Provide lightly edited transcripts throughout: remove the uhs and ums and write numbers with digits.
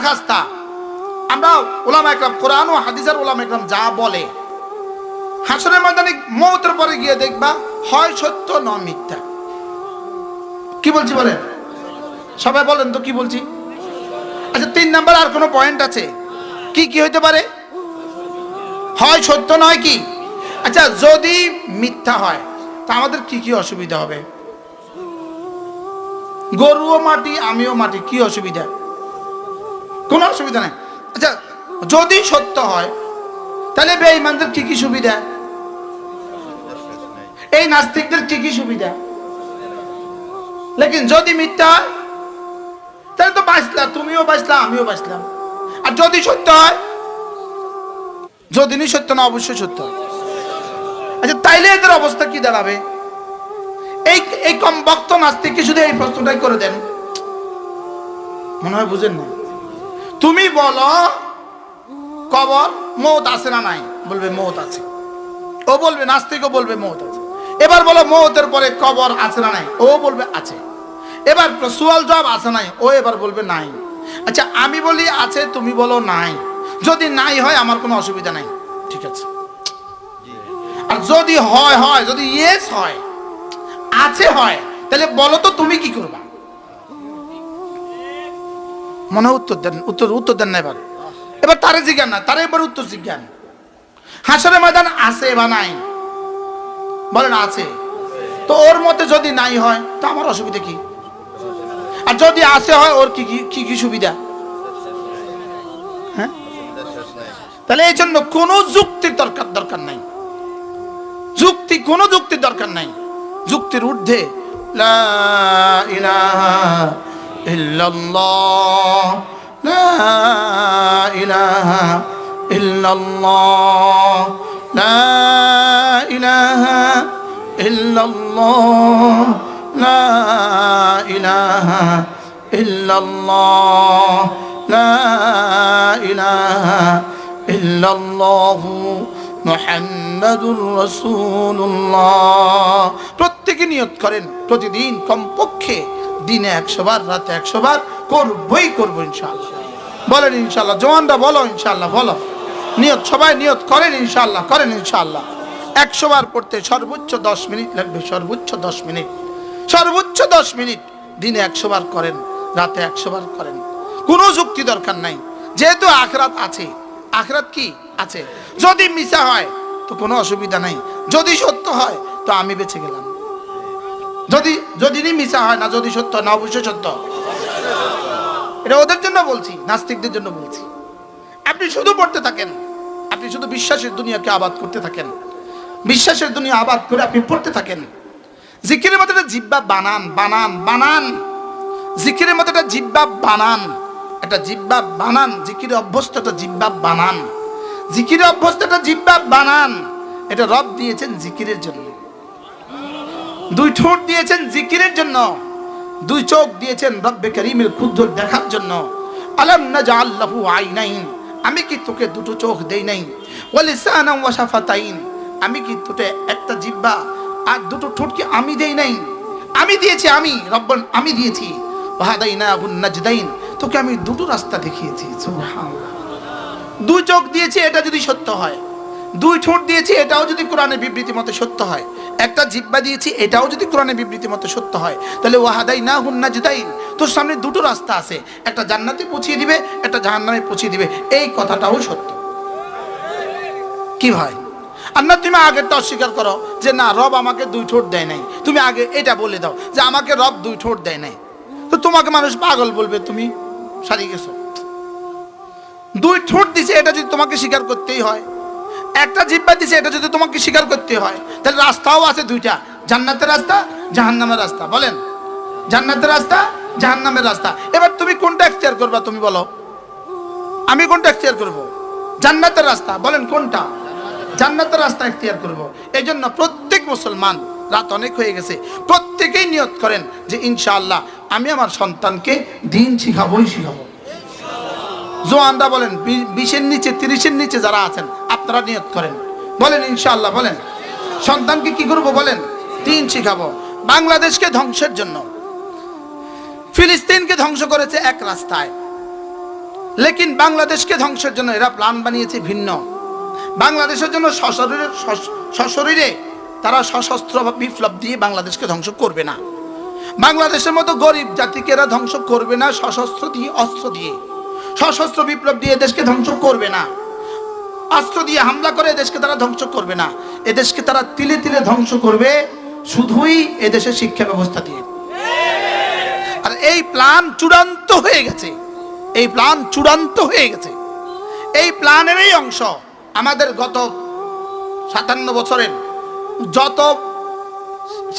খাস্তা। আমরা উলামা একরাম, কোরআন ও হাদিসের উলামা একরাম যা বলে, হাসরের ময়দানে মওতের পরে গিয়ে দেখবা হয় সত্য না মিথ্যা। কি বলছি বলেন? সবাই বলেন তো কি বলছি? আচ্ছা, 3 নাম্বার আর কোনো পয়েন্ট আছে? কি কি হইতে পারে? হয় সত্য নয় কি? আচ্ছা, যদি মিথ্যা হয় তা আমাদের কি কি অসুবিধা হবে? গরুও মাটি, আমিও মাটি, কি অসুবিধা? কোনো অসুবিধা নাই। আচ্ছা, যদি সত্য হয় তাহলে বেঈমানদের কি কি সুবিধা? এই নাস্তিকদের কি কি সুবিধা? লেকিন যদি মিথ্যা হয় তাহলে তো বাঁচলা, তুমিও বাঁচলা, আমিও বাঁচলাম। আর যদি সত্য হয়, যদি নি সত্য না অবশ্যই সত্য। আচ্ছা, তাইলে এদের অবস্থা কি দাঁড়াবে? এই কম বক্ত নাস্তিককে শুধু এই প্রশ্নটাই করে দেন, মনে হয় বুঝেন না। তুমি বলো কবর মওত আছে না নাই? বলবে মওত আছে। ও বলবে, নাস্তিকও বলবে মওত আছে। এবার বলো মওতের পরে কবর আছে না নাই? ও বলবে আছে। এবার সোয়াল জবাব আছে নাই? ও এবার বলবে নাই। আচ্ছা, আমি বলি আছে, তুমি বলো নাই। যদি নাই হয় আমার কোনো অসুবিধা নাই, ঠিক আছে। আর যদি হয় হয়, যদি ইয়েস হয়, আছে হয়, তাহলে বলো তো তুমি কি করবা? মনে হয় উত্তর দেন, উত্তর দেন না। এবার তারে জিজ্ঞান না, তারে এবার উত্তর জিজ্ঞান। হাসরের ময়দান আছে বা নাই? বলেন আছে। তো ওর মতে যদি নাই হয় তো আমার অসুবিধা কি? আর যদি আছে হয়, ওর কি কি কি সুবিধা? হ্যাঁ, তাহলে এই জন্য কোনো যুক্তির দরকার নাই। কোনো যুক্তির দরকার নাই। যুক্তির ঊর্ধ্বে লা ইলাহা ইল্লাল্লাহ, লা ইলাহা ইল্লাল্লাহ, লা ইলাহা ইল্লাল্লাহ, লা ইলাহা ইল্লাল্লাহ, লা ইলাহা ইল্লাল্লাহ মুহাম্মাদুর রাসূলুল্লাহ। প্রত্যেকে নিয়ত করেন প্রতিদিন কমপক্ষে দিনে 100 বার, রাতে 100 বার করবো ইনশাআল্লাহ। বলেন ইনশাআল্লাহ। জওয়ানরা বলো ইনশাআল্লাহ, বলো। নিয়ত, সবাই নিয়ত করেন ইনশাআল্লাহ, করেন ইনশাআল্লাহ। 100 বার পড়তে সর্বোচ্চ 10 মিনিট লাগবে, সর্বোচ্চ 10 মিনিট, সর্বোচ্চ 10 মিনিট। দিনে 100 বার করেন, রাতে 100 বার করেন। কোনো যুক্তি দরকার নাই, যেহেতু আখিরাত আছে। আখিরাত কি আছে? যদি মিছা হয় তো কোনো অসুবিধা নাই, যদি সত্য হয় তো আমি বেঁচে গেলাম। যদি মিছা হয় না, যদি সত্য না অবশ্যই সত্য। এটা ওদের জন্য বলছি, নাস্তিকদের জন্য বলছি। আপনি শুধু পড়তে থাকেন, আপনি শুধু বিশ্বাসের দুনিয়াকে আবাদ করতে থাকেন, বিশ্বাসের দুনিয়া আবাদ করে আপনি পড়তে থাকেন। জিকিরের মধ্যে একটা জিহ্বা বানান, জিকিরের মধ্যে একটা জিহ্বা বানান, একটা জিহ্বা বানান। জিকিরে অভ্যস্ত একটা জিহ্বা বানান, জিকিরে অভ্যস্ত একটা জিহ্বা বানান। এটা রব দিয়েছেন জিকিরের জন্য। 2 ঠোঁট দিয়েছেন জিকিরের জন্য, 2 চোখ দিয়েছেন রব্বে করিমের ক্ষুদ্র দেখার জন্য। আলাম নাজআল লাহু আইনাইন, আমি কি তোকে 2টো চোখ দেই নাই? ওয়া লিসানান ওয়া শাফাতাইন, আমি কি তোকে একটা জিহ্বা আর 2টো ঠোঁট কি আমি দেই নাই? আমি দিয়েছি, আমি রব্বান, আমি দিয়েছি। ওয়া হাদাইনাহুন নাজদাইন, তোকে আমি 2টো রাস্তা দেখিয়েছি। সুবহানাল্লাহ। 2 চোখ দিয়েছি, এটা যদি সত্য হয়। 2 ঠোঁট দিয়েছি, এটাও যদি কোরআনের বিবৃতি মতে সত্য হয়। একটা জিহ্বা দিয়েছি, এটাও যদি কোরআনের বিবৃতি মতে সত্য হয়, তাহলে ওয়াহাদাইনাহুন নাজদাইন, তোর সামনে 2টো রাস্তা আছে, একটা জান্নাতে পৌঁছিয়ে দিবে, একটা জাহান্নামে পৌঁছিয়ে দিবে। এই কথাটাও সত্য। কি ভাই? আর না তুমি আগেরটা অস্বীকার করো যে না, রব আমাকে 2 ঠোঁট দেয় নাই। তুমি আগে এটা বলে দাও যে আমাকে রব 2 ঠোঁট দেয় নাই, তো তোমাকে মানুষ পাগল বলবে, তুমি সারিয়ে গেছো। 2 ঠোঁট দিছে, এটা যদি তোমাকে স্বীকার করতেই হয়, একটা জিহ্বা দিছে, এটা যদি তোমাকে স্বীকার করতে হয়, তাহলে রাস্তাও আছে 2টা, জান্নাতের রাস্তা, জাহান্নামের রাস্তা। বলেন, জান্নাতের রাস্তা, জাহান্নামের রাস্তা। এবার তুমি কোনটা এখতিয়ার করবা? তুমি বলো, আমি কোনটা এখতিয়ার করব? জান্নাতের রাস্তা। বলেন কোনটা? জান্নাতের রাস্তা এখতিয়ার করব। এই জন্য প্রত্যেক মুসলমান, রাত অনেক হয়ে গেছে, প্রত্যেকেই নিয়ত করেন যে ইনশাআল্লাহ আমি আমার সন্তানকে দিন শিখাবোই শিখাবো। জোয়ানরা বলেন, 20-এর নিচে 30-এর নিচে যারা আছেন আপনারা নিয়ত করেন, বলেন ইনশাআল্লাহ, বলেন সন্তানকে কি করব? বলেন দিন শিখাবো। বাংলাদেশকে ধ্বংসের জন্য ফিলিস্তিনকে ধ্বংস করেছে এক রাস্তায়, লেকিন বাংলাদেশকে ধ্বংসের জন্য এরা প্ল্যান বানিয়েছে ভিন্ন। বাংলাদেশের জন্য সশরীরে তারা সশস্ত্র বিপ্লব দিয়ে বাংলাদেশকে ধ্বংস করবে না। বাংলাদেশের মতো গরিব জাতিকে এরা ধ্বংস করবে না সশস্ত্র দিয়ে, অস্ত্র দিয়ে। সশস্ত্র বিপ্লব দিয়ে দেশকে ধ্বংস করবে না, অস্ত্র দিয়ে হামলা করে দেশকে তারা ধ্বংস করবে না। এদেশকে তারা তিলে তিলে ধ্বংস করবে শুধুই এদেশের শিক্ষা ব্যবস্থা দিয়ে। আর এই প্ল্যান চূড়ান্ত হয়ে গেছে, এই প্ল্যান চূড়ান্ত হয়ে গেছে। এই প্ল্যানেরই অংশ আমাদের গত 57 বছরের যত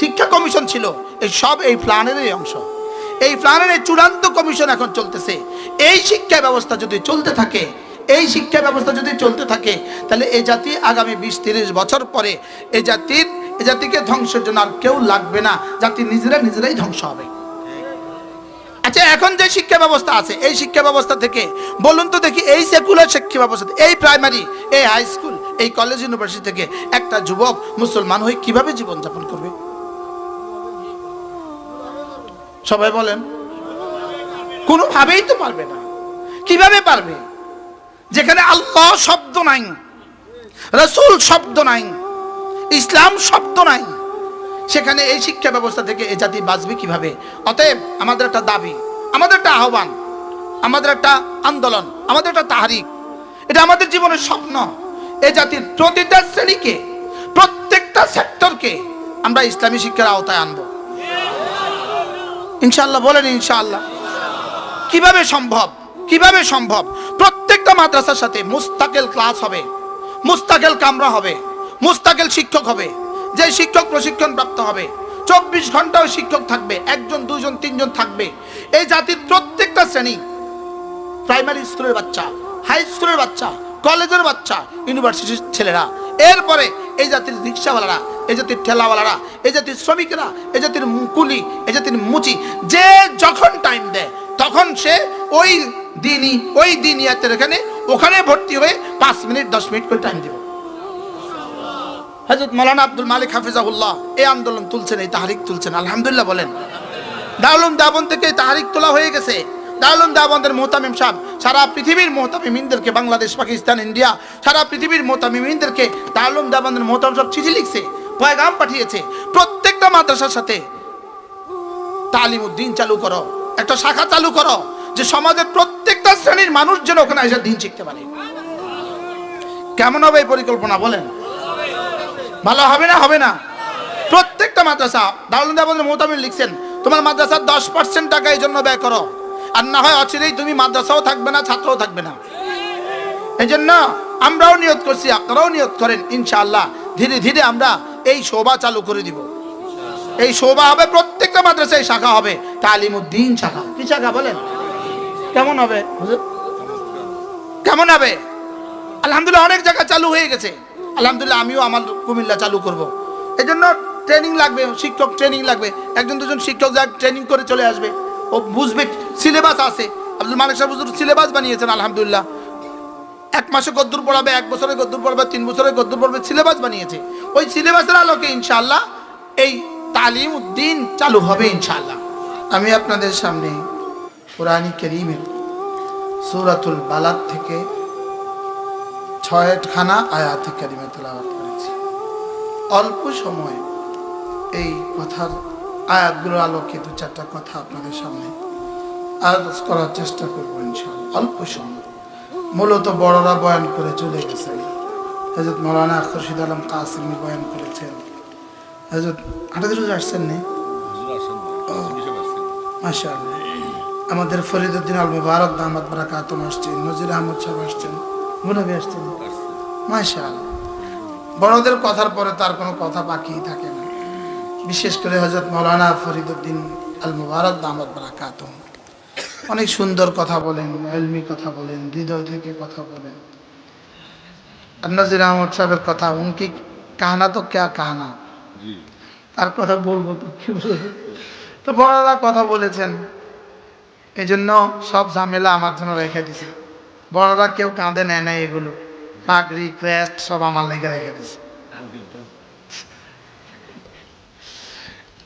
শিক্ষা কমিশন ছিল, এই সব এই প্ল্যানেরই অংশ। এই প্ল্যানের এই চূড়ান্ত কমিশন এখন চলতেছে। এই শিক্ষা ব্যবস্থা যদি চলতে থাকে, এই শিক্ষা ব্যবস্থা যদি চলতে থাকে, তাহলে এই জাতি আগামী 20-30 বছর পরে এই জাতিকে ধ্বংসের জন্য আর কেউ লাগবে না। জাতি নিজেরাই ধ্বংস হবে। আচ্ছা, এখন যে শিক্ষা ব্যবস্থা আছে, এই শিক্ষা ব্যবস্থা থেকে বলুন তো দেখি, এই সেকুলার শিক্ষা ব্যবস্থা, এই প্রাইমারি, এই হাই স্কুল, এই কলেজ, ইউনিভার্সিটি থেকে একটা যুবক মুসলমান হয়ে কিভাবে জীবনযাপন করবে? সবাই বলেন। কোনোভাবেই তো পারবে না। কিভাবে পারবে? যেখানে আল্লাহ শব্দ নাই, রাসূল শব্দ নাই, ইসলাম শব্দ নাই, সেখানে এই শিক্ষা ব্যবস্থা থেকে এই জাতি বাঁচবে কিভাবে? অতএব আমাদের একটা দাবি, আমাদের একটা আহ্বান, আমাদের একটা আন্দোলন, আমাদের একটা তাহরিক, এটা আমাদের জীবনের স্বপ্ন। এই জাতির প্রতিটা শ্রেণীকে, প্রত্যেকটা সেক্টরকে আমরা ইসলামী শিক্ষার আওতায় আনবো ইনশাআল্লাহ। বলেন ইনশাআল্লাহ। কিভাবে সম্ভব? কিভাবে সম্ভব? প্রত্যেকটা মাদ্রাসার সাথে মুস্তাকিল ক্লাস হবে, মুস্তাকিল কামরা হবে, মুস্তাকিল শিক্ষক হবে, যে শিক্ষক প্রশিক্ষণ প্রাপ্ত হবে। 24 ঘন্টাও শিক্ষক থাকবে, 1জন 2জন 3জন থাকবে। এই জাতির প্রত্যেকটা শ্রেণী, প্রাইমারি স্কুলের বাচ্চা, হাই স্কুলের বাচ্চা, কলেজের বাচ্চা, ইউনিভার্সিটির ছেলেরা, এরপরে এই জাতির রিক্সাওয়ালারা, এই জাতির ঠেলাওয়ালারা, এই জাতির শ্রমিকরা, এই জাতির কুলি, এই জাতির মুচি, যে যখন টাইম দেয় তখন সে ওই দিনিয়াতের ওখানে ভর্তি হয়ে 5 মিনিট 10 মিনিট করে টাইম দেবে। হযরত মাওলানা আব্দুল মালিক হাফিজাহুল্লাহ এই আন্দোলন তুলছেন, এই তাহরিক তুলছেন। আলহামদুলিল্লাহ বলেন। দারুল দেওবন্দ থেকে তাহরিক তোলা হয়ে গেছে। দারুল দেওবন্দের মুহতামিম সাহেব সারা পৃথিবীর মুহতামিমিনদেরকে, বাংলাদেশ, পাকিস্তান, ইন্ডিয়া, সারা পৃথিবীর মুহতামিমিনদেরকে দারুল দেওবন্দের মুহতামিম সাহেব চিঠি লিখছে, পয়গাম পাঠিয়েছে, প্রত্যেকটা মাদ্রাসার সাথে তালিমউদ্দিন চালু করো, একটা শাখা চালু করো, যে সমাজের প্রত্যেকটা শ্রেণীর মানুষ যেন ওখানে এসে দিন শিখতে পারে। কেমন হবে এই পরিকল্পনা? বলেন। ভালো হবে না? হবে না? প্রত্যেকটা মাদ্রাসা, দারুল দেওবন্দের মুহতামিম লিখছেন, তোমার মাদ্রাসার 10% টাকা এই জন্য ব্যয় করো, আর না হয় অচিরেই তুমি মাদ্রাসাও থাকবে না, ছাত্রও থাকবে না। এই জন্য আমরাও নিয়ত করছি, আপনারাও নিয়ত করেন, ইনশাআল্লাহ ধীরে ধীরে আমরা এই শোভা চালু করে দিব। এই শোভা হবে, প্রত্যেকটা মাদ্রাসায় শাখা হবে, তালিমউদ্দিন শাখা। কি শাখা? বলেন। কেমন হবে? কেমন হবে? আলহামদুলিল্লাহ অনেক জায়গা চালু হয়ে গেছে। আলহামদুলিল্লাহ আমিও আমার কুমিল্লা চালু করব। এই জন্য ট্রেনিং লাগবে, শিক্ষক ট্রেনিং লাগবে। 1জন 2জন শিক্ষক যা ট্রেনিং করে চলে আসবে, ও বুঝবে। সিলেবাস আছে, আব্দুল মালিক সাহেব হুজুর সিলেবাস বানিয়েছেন। আলহামদুলিল্লাহ 1 মাসে গদ্দুর পড়াবে, 1 বছরে গদ্দুর পড়াবে, 3 বছরে গদ্দুর পড়াবে, সিলেবাস বানিয়েছে। ওই সিলেবাসের আলোকে ইনশাআল্লাহ এই তালিমউদ্দিন চালু হবে ইনশাআল্লাহ। আমি আপনাদের সামনে কোরআন কারীমের সূরাতুল বালাদ থেকে 6খানা আয়াত কারিমা তেলাওয়াত করেছি। অল্প সময় এই কথার আয়াতগুলোর আলোকে 2-4টা কথা আপনাদের সামনে আলোচ করার চেষ্টা করবো ইনশাআল্লাহ। অল্প সময়, মূলত বড়রা বয়ান করে চলে গেছেন। হযরত মাওলানা খুরশিদ আলম কাসিমি বয়ান করেছেন। হযরত হাটাদুরুজ আসছেন নে? মাশাআল্লাহ। আমাদের ফরিদউদ্দিন আল মুবারক দামাত বারাকাতুম আসছেন, নজির আহমদ সাহেব আসছেন, মুনাবি আসছেন। মাশাআল্লাহ। বড়দের কথার পরে তার কোনো কথা বাকি থাকে না। বিশেষ করে হযরত মাওলানা ফরিদউদ্দিন আল মুবারক দামাত বারাকাতুম অনেক সুন্দর কথা বলেন, ইলমি কথা বলেন, হৃদয় থেকে কথা বলেন। আর নজির আহমদ সাহেবের কথা, উনকি কাহানা তো ক্যা কাহানা, তার কথা বলবো তো কি বলবো। তো বড়রা কথা বলেছেন, এই জন্য সব ঝামেলা আমার জন্য রেখে দিছে। বড়রা কেউ কাঁদে নেয় না, এগুলো পাগড়ি ক্রেস্ট সব আমার লেগে রেখে দিছে।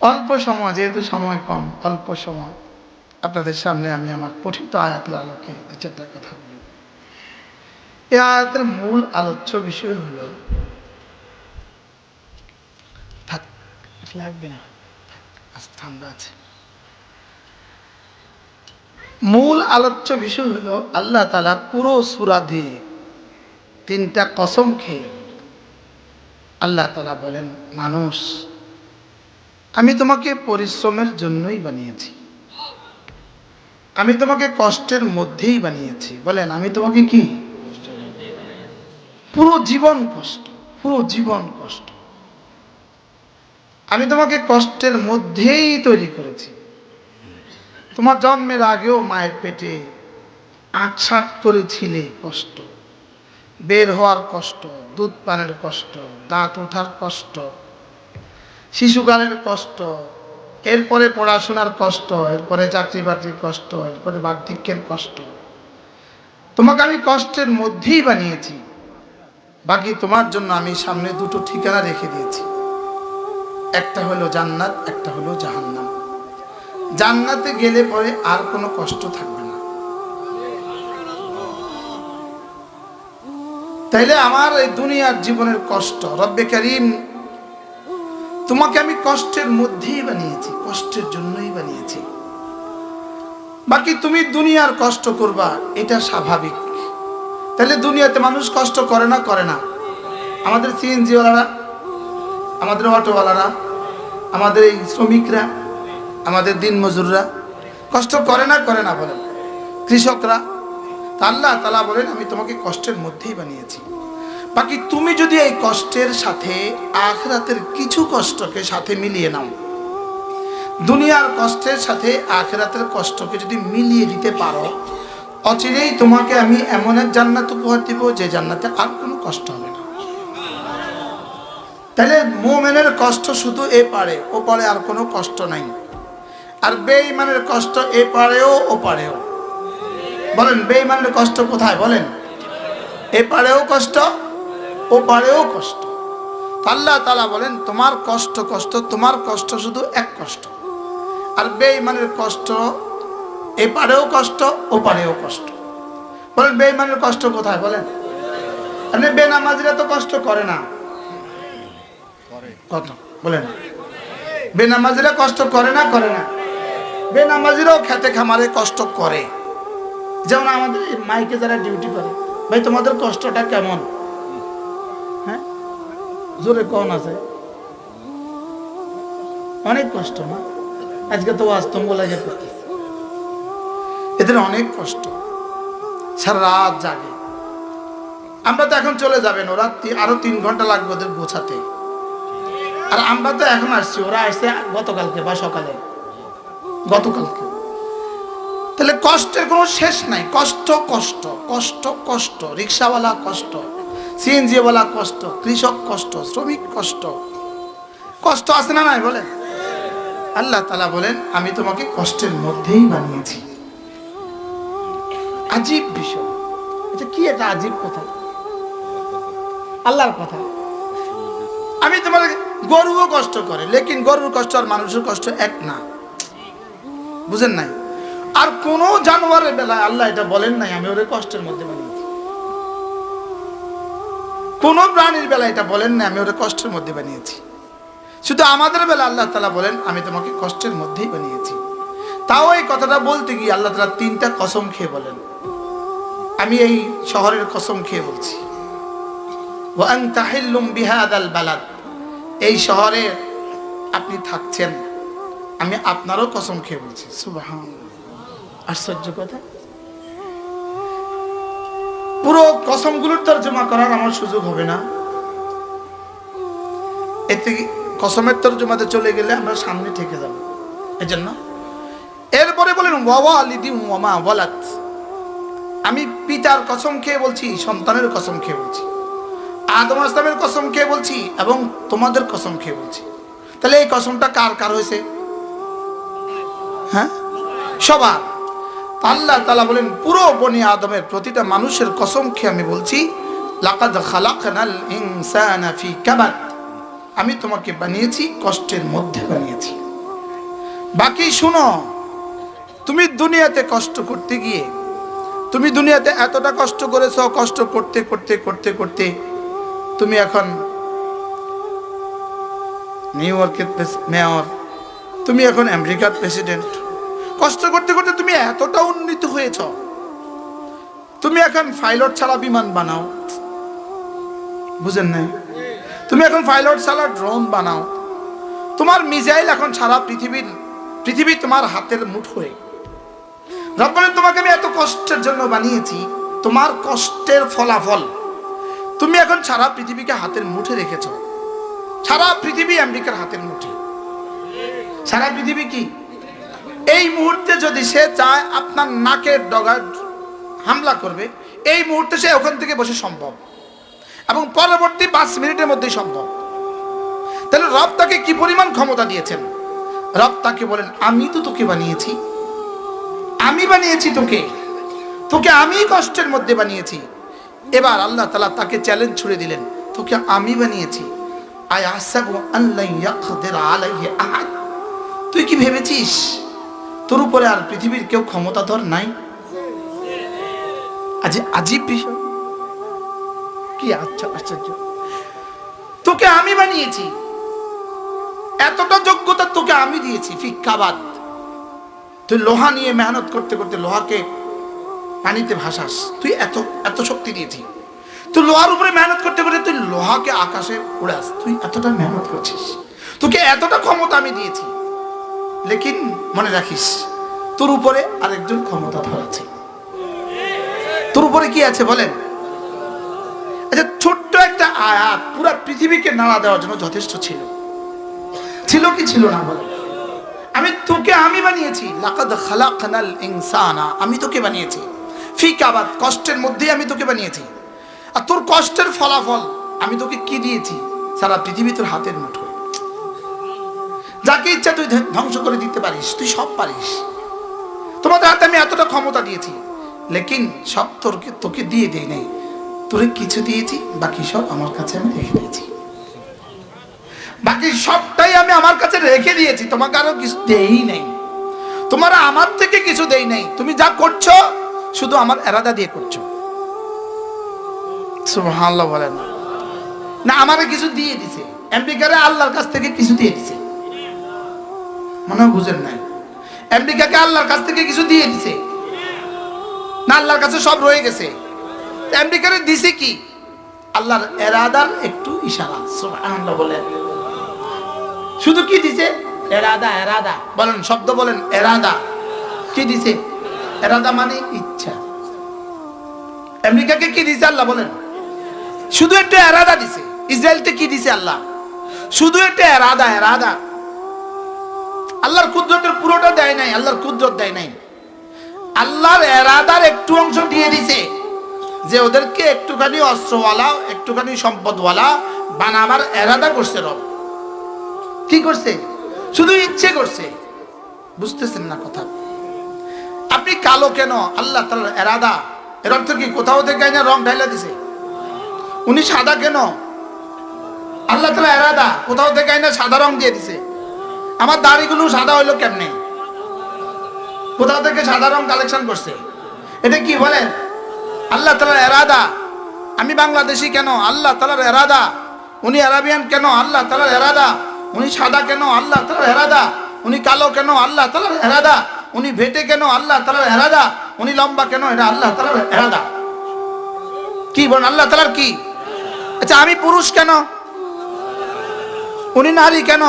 অল্প সময়, যেহেতু সময় কম, অল্প সময় আপনাদের সামনে আমি আমার পঠিত আয়াতের আলোকে দু চারটা কথা বলি। এই আয়াতের মূল আলোচ্য বিষয় হলো, থাক লাগবে না, আজ ঠান্ডা আছে। মূল আলোচ্য বিষয় হলো আল্লাহ তাআলা পুরো সূরা দিয়ে 3টা কসম খেয়ে আল্লাহ তাআলা বলেন, মানুষ আমি তোমাকে পরিশ্রমের জন্যই বানিয়েছি, আমি তোমাকে কষ্টের মধ্যেই বানিয়েছি। বলেন, আমি তোমাকে কি? পুরো জীবন কষ্ট, পুরো জীবন কষ্ট। আমি তোমাকে কষ্টের মধ্যেই তৈরি করেছি। তোমার জন্মের আগেও মায়ের পেটে আঁটসাঁট করেছিলে কষ্ট, বের হওয়ার কষ্ট, দুধ পানের কষ্ট, দাঁত ওঠার কষ্ট, শিশুকালের কষ্ট, এরপরে পড়াশোনার কষ্ট, এরপরে চাকরি বাকরির কষ্ট, এরপরে বার্ধক্যের কষ্ট। তোমাকে আমি কষ্টের মধ্যেই বানিয়েছি। বাকি তোমার জন্য আমি সামনে 2টো ঠিকানা রেখে দিয়েছি, একটা হলো জান্নাত, একটা হলো জাহান্নাম। জান্নাতে গেলে পরে আর কোনো কষ্ট থাকবে না। তাইলে আমার এই দুনিয়ার জীবনের কষ্ট, রব্বে কারীম তোমাকে আমি কষ্টের মধ্যেই বানিয়েছি, কষ্টের জন্যই বানিয়েছি। বাকি তুমি দুনিয়ার কষ্ট করবা, এটা স্বাভাবিক। তাহলে দুনিয়াতে মানুষ কষ্ট করে না? করে না। আমাদের সিএনজিওয়ালারা, আমাদের অটোওয়ালারা, আমাদের এই শ্রমিকরা, আমাদের দিন মজুররা কষ্ট করে না? করে না বলেন। কৃষকরা। আল্লাহ তাআলা বলেন, আমি তোমাকে কষ্টের মধ্যেই বানিয়েছি। বাকি তুমি যদি এই কষ্টের সাথে আখিরাতের কিছু কষ্টকে সাথে মিলিয়ে নাও, দুনিয়ার কষ্টের সাথে আখিরাতের কষ্টকে যদি মিলিয়ে দিতে পারো, অচিরেই তোমাকে আমি এমন এক জান্নাত উপহার দিব যে জান্নাতে আর কোনো কষ্ট হবে না। তাহলে মুমিনের কষ্ট শুধু এ পারে, ও পারে আর কোনো কষ্ট নাই। আর বেঈমানের কষ্ট এ পারেও ও পারেও। বলেন, বেঈমানের কষ্ট কোথায়? বলেন, এ পারেও কষ্ট, ও পারেও কষ্ট। আল্লাহ তাআলা বলেন, তোমার কষ্ট কষ্ট, তোমার কষ্ট শুধু এক কষ্ট। আর বেঈমানের কষ্ট এ পারেও কষ্ট, ও পারেও কষ্ট। বলেন, বেঈমানের কষ্ট কোথায়? বলেন। আপনি বেনামাজিরা তো কষ্ট করে না, কত বলেন? বেনামাজিরা কষ্ট করে না? করে না। বেনামাজিরাও খেতে খামারে কষ্ট করে। যেমন আমাদের মাইকে যারা ডিউটি করে, ভাই তোমাদের কষ্টটা কেমন? হ্যাঁ, জোরে কোন আছে? অনেক কষ্ট না? আজকে তো আস্তম্ভ লাগে করতেছে, এদের অনেক কষ্ট, সারা রাত জাগে। আমরা তো এখন চলে যাবেন, ওরা আরো 3 ঘন্টা লাগবে ওদের গোছাতে। আর আমরা তো এখন আসছি, ওরা আসছে গতকালকে বা সকালে, গতকালকে। তাহলে কষ্টের কোনো শেষ নাই। কষ্ট কষ্ট কষ্ট কষ্ট, রিক্সাওয়ালা কষ্ট, সিএনজিওয়ালা কষ্ট, কৃষক কষ্ট, শ্রমিক কষ্ট, কষ্ট আছে না নাই? বলেন। আল্লাহ তাআলা বলেন, আমি তোমাকে কষ্টের মধ্যেই বানিয়েছি। আজীব বিষয় এটা। কি এটা আজীব কথা? আল্লাহর কথা। আমি তোমার, গরুও কষ্ট করে, লেকিন গরুর কষ্ট আর মানুষের কষ্ট এক না, বুঝেন নাই? আর কোন জানোয়ারের বেলায় আল্লাহ এটা বলেন নাই আমি ওরে কষ্টের মধ্যে বানিয়েছি। কোন প্রাণীর বেলায় এটা বলেন না আমি ওরে কষ্টের মধ্যে বানিয়েছি। শুধু আমাদের বেলা আল্লাহ তাআলা বলেন, আমি তোমাকে কষ্টের মধ্যেই বানিয়েছি। তাও এই কথাটা বলতে গিয়ে আল্লাহ তাআলা 3টা কসম খেয়ে বলেন। আমি এই শহরের কসম খেয়ে বলছি, ওয়া আনতা হিল্লুম বিহাদাল বালাদ, এই শহরে আপনি থাকছেন, আমি আপনারও কসম খেয়ে বলছি। সুবহানাল্লাহ, আশ্চর্য কথা। পুরো কসমগুলোর তর্জমা করার আমার সুযোগ হবে না, এতে কসমের তর্জমাতে চলে গেলে আমরা সামনে থেকে যাব। এজন্য এরপরে বলেন, ওয়া ওয়ালিদি ওয়া মা ওয়ালাদ, আমি পিতার কসম খেয়ে বলছি, সন্তানের কসম খেয়ে বলছি, আদম আলাইহিস সালামের কসম খেয়ে বলছি, এবং তোমাদের কসম খেয়ে বলছি। তাহলে এই কসমটা কার কার হয়েছে? হ্যাঁ, সবার। আল্লাহ তাআলা বলেন, পুরো বনি আদমের প্রতিটা মানুষের কসম খেয়ে আমি বলছি, লাকাদ খালাকনাল ইনসানা ফি কাবাদ, আমি তোমাকে বানিয়েছি কষ্টের মধ্যে বানিয়েছি। বাকি শুনো, তুমি দুনিয়াতে কষ্ট করতে গিয়ে, তুমি দুনিয়াতে এতটা কষ্ট করেছো, কষ্ট করতে করতে করতে করতে তুমি এখন নিউ ইয়র্কের মেয়র, তুমি এখন আমেরিকার প্রেসিডেন্ট। কষ্ট করতে করতে তুমি এতটা উন্নীত হয়েছ, তুমি এখন পাইলট ছাড়া বিমান বানাও, বুঝেন নাই? তুমি এখন পাইলট ছাড়া ড্রোন বানাও, তোমার মিসাইল এখন সারা পৃথিবী তোমার হাতের মুঠোয়। রব বলেন তোমাকে আমি এত কষ্টের জন্য বানিয়েছি, তোমার কষ্টের ফলাফল তুমি এখন সারা পৃথিবীকে হাতের মুঠে রেখেছ। সারা পৃথিবী আমেরিকার হাতের মুঠে, সারা পৃথিবী কি এই মুহূর্তে যদি সে চায় আপনার নাকের ডগা হামলা করবে, এই মুহূর্তে সে ওখান থেকে বসে সম্ভব, এবং পরবর্তী 5 মিনিটের মধ্যেই সম্ভব। তাহলে রব তাকে কি পরিমাণ ক্ষমতা দিয়েছেন? রব তাকে বলেন আমি তো তোকে বানিয়েছি, আমি বানিয়েছি তোকে, তোকে আমি কষ্টের মধ্যে বানিয়েছি। এবার আল্লাহ তাআলা তাকে চ্যালেঞ্জ ছুড়ে দিলেন, তোকে আমি বানিয়েছি, আয়াসাবু আল্লা ইয়াকদির আলাইহি আহাদ, তুই কি ভেবেছিস তোর উপরে আর পৃথিবীর কেউ ক্ষমতাধর নাই? আজীব বিষয় কি, আশ্চর্য। তোকে আমি বানিয়েছি, এতটা যোগ্যতা তোকে আমি দিয়েছি। ফিক্কাবাদ, তুই লোহা নিয়ে মেহনত করতে করতে লোহাকে পানিতে ভাসাস, তুই এত এত শক্তি দিয়েছি। তুই লোহার উপরে মেহনত করতে করতে তুই লোহাকে আকাশে উড়াস, তুই এতটা মেহনত করছিস, তোকে এতটা ক্ষমতা আমি দিয়েছি। লেকিন মনে রাখিস তোর উপরে আরেকজন ক্ষমতাধর আছে। তোর উপরে কি আছে বলেন? আচ্ছা, ছোট্ট একটা আয়াত পুরো পৃথিবীকে নাড়া দেওয়ার জন্য যথেষ্ট ছিল কি ছিল না বলেন? আমি বানিয়েছি, লাকাদ খালাকনাল ইনসানা, আমি তোকে বানিয়েছি। ফিকাবাদ, কষ্টের মধ্যেই আমি তোকে বানিয়েছি। আর তোর কষ্টের ফলাফল আমি তোকে কি দিয়েছি? সারা পৃথিবী তোর হাতের মুঠোয়। যাকে ইচ্ছা তুই ধ্বংস করে দিতে পারিস, তুই সব পারিস। তোমাদের হাতে আমি এতটা ক্ষমতা দিয়েছি, লেকিন সব তোকে দিয়ে দেই নাই, তোরে কিছু দিয়েছি, বাকি সব আমার কাছে আমি রেখে দিয়েছি। বাকি সবটাই আমি আমার কাছে রেখে দিয়েছি, তোমাকে আরো কিছু দেই নাই, তোমার আমার থেকে কিছু দেই নাই। তুমি যা করছো শুধু আমার এরাদা দিয়ে করছো। সুবহানাল্লাহ বলেন না? আমারে কিছু দিয়ে দিছে, আমেরিকারে আল্লাহর কাছ থেকে কিছু দিয়ে দিছে। মনে হয় বুঝেন নাই? আমেরিকাকে আল্লাহর কাছ থেকে কিছু দিয়ে দিছে না, আল্লাহর কাছে সব রয়ে গেছে। আমেরিকারে দিছে কি? আল্লাহর এরাদার একটু ইশারা। সুবহানাল্লাহ বলেন। শুধু কি দিছে? এরাদা বলেন, শব্দ বলেন, এরাদা। কি দিছে? এরাদা মানে ইচ্ছা। আমেরিকাকে কি দিছে আল্লাহ বলেন? শুধু একটা এরাদা দিছে। ইসরায়েলকে কি দিছে আল্লাহ? শুধু একটা এরাদা। আল্লাহর কুদরতের পুরোটা দেয় নাই, আল্লাহর কুদরত দেয় নাই, আল্লাহর এরাদার একটু অংশ দিয়ে দিছে, যে ওদেরকে একটুখানি অস্ত্রওয়ালা, একটুখানি সম্পদওয়ালা বানাবার এরাদা করছে রব। কি করছে? শুধু ইচ্ছে করছে। বুঝতেছেন না কথা? আপনি কালো কেন? আল্লাহ তাআলার এরাদা। এর অর্থ কি কোথাও থেকে না রং ঢাইলা দিছে? উনি সাদা কেন? আল্লাহ তাআলা এরাদা, কোথাও থেকে না সাদা রং দিয়ে দিছে। আমার দাড়িগুলো সাদা হইলো কেমনে? কোথাও থেকে সাদা রং কালেকশন করছে। এটা কি বলেন? আল্লাহ তাআলার এরাদা। আমি বাংলাদেশি কেন? আল্লাহ তাআলার এরাদা। উনি আরাবিয়ান কেন? আল্লাহ তাআলার এরাদা। উনি সাদা কেন? আল্লাহ তাআলার এরাদা। উনি কালো কেন? আল্লাহ তাআলার এরাদা। উনি ভেটে কেন? আল্লাহ তাআলার এরাদা। উনি লম্বা কেন? এটা আল্লাহ তাআলার এরাদা। কি বলেন? আল্লাহ তাআলার কি? আচ্ছা, আমি পুরুষ কেন? উনি নারী কেন?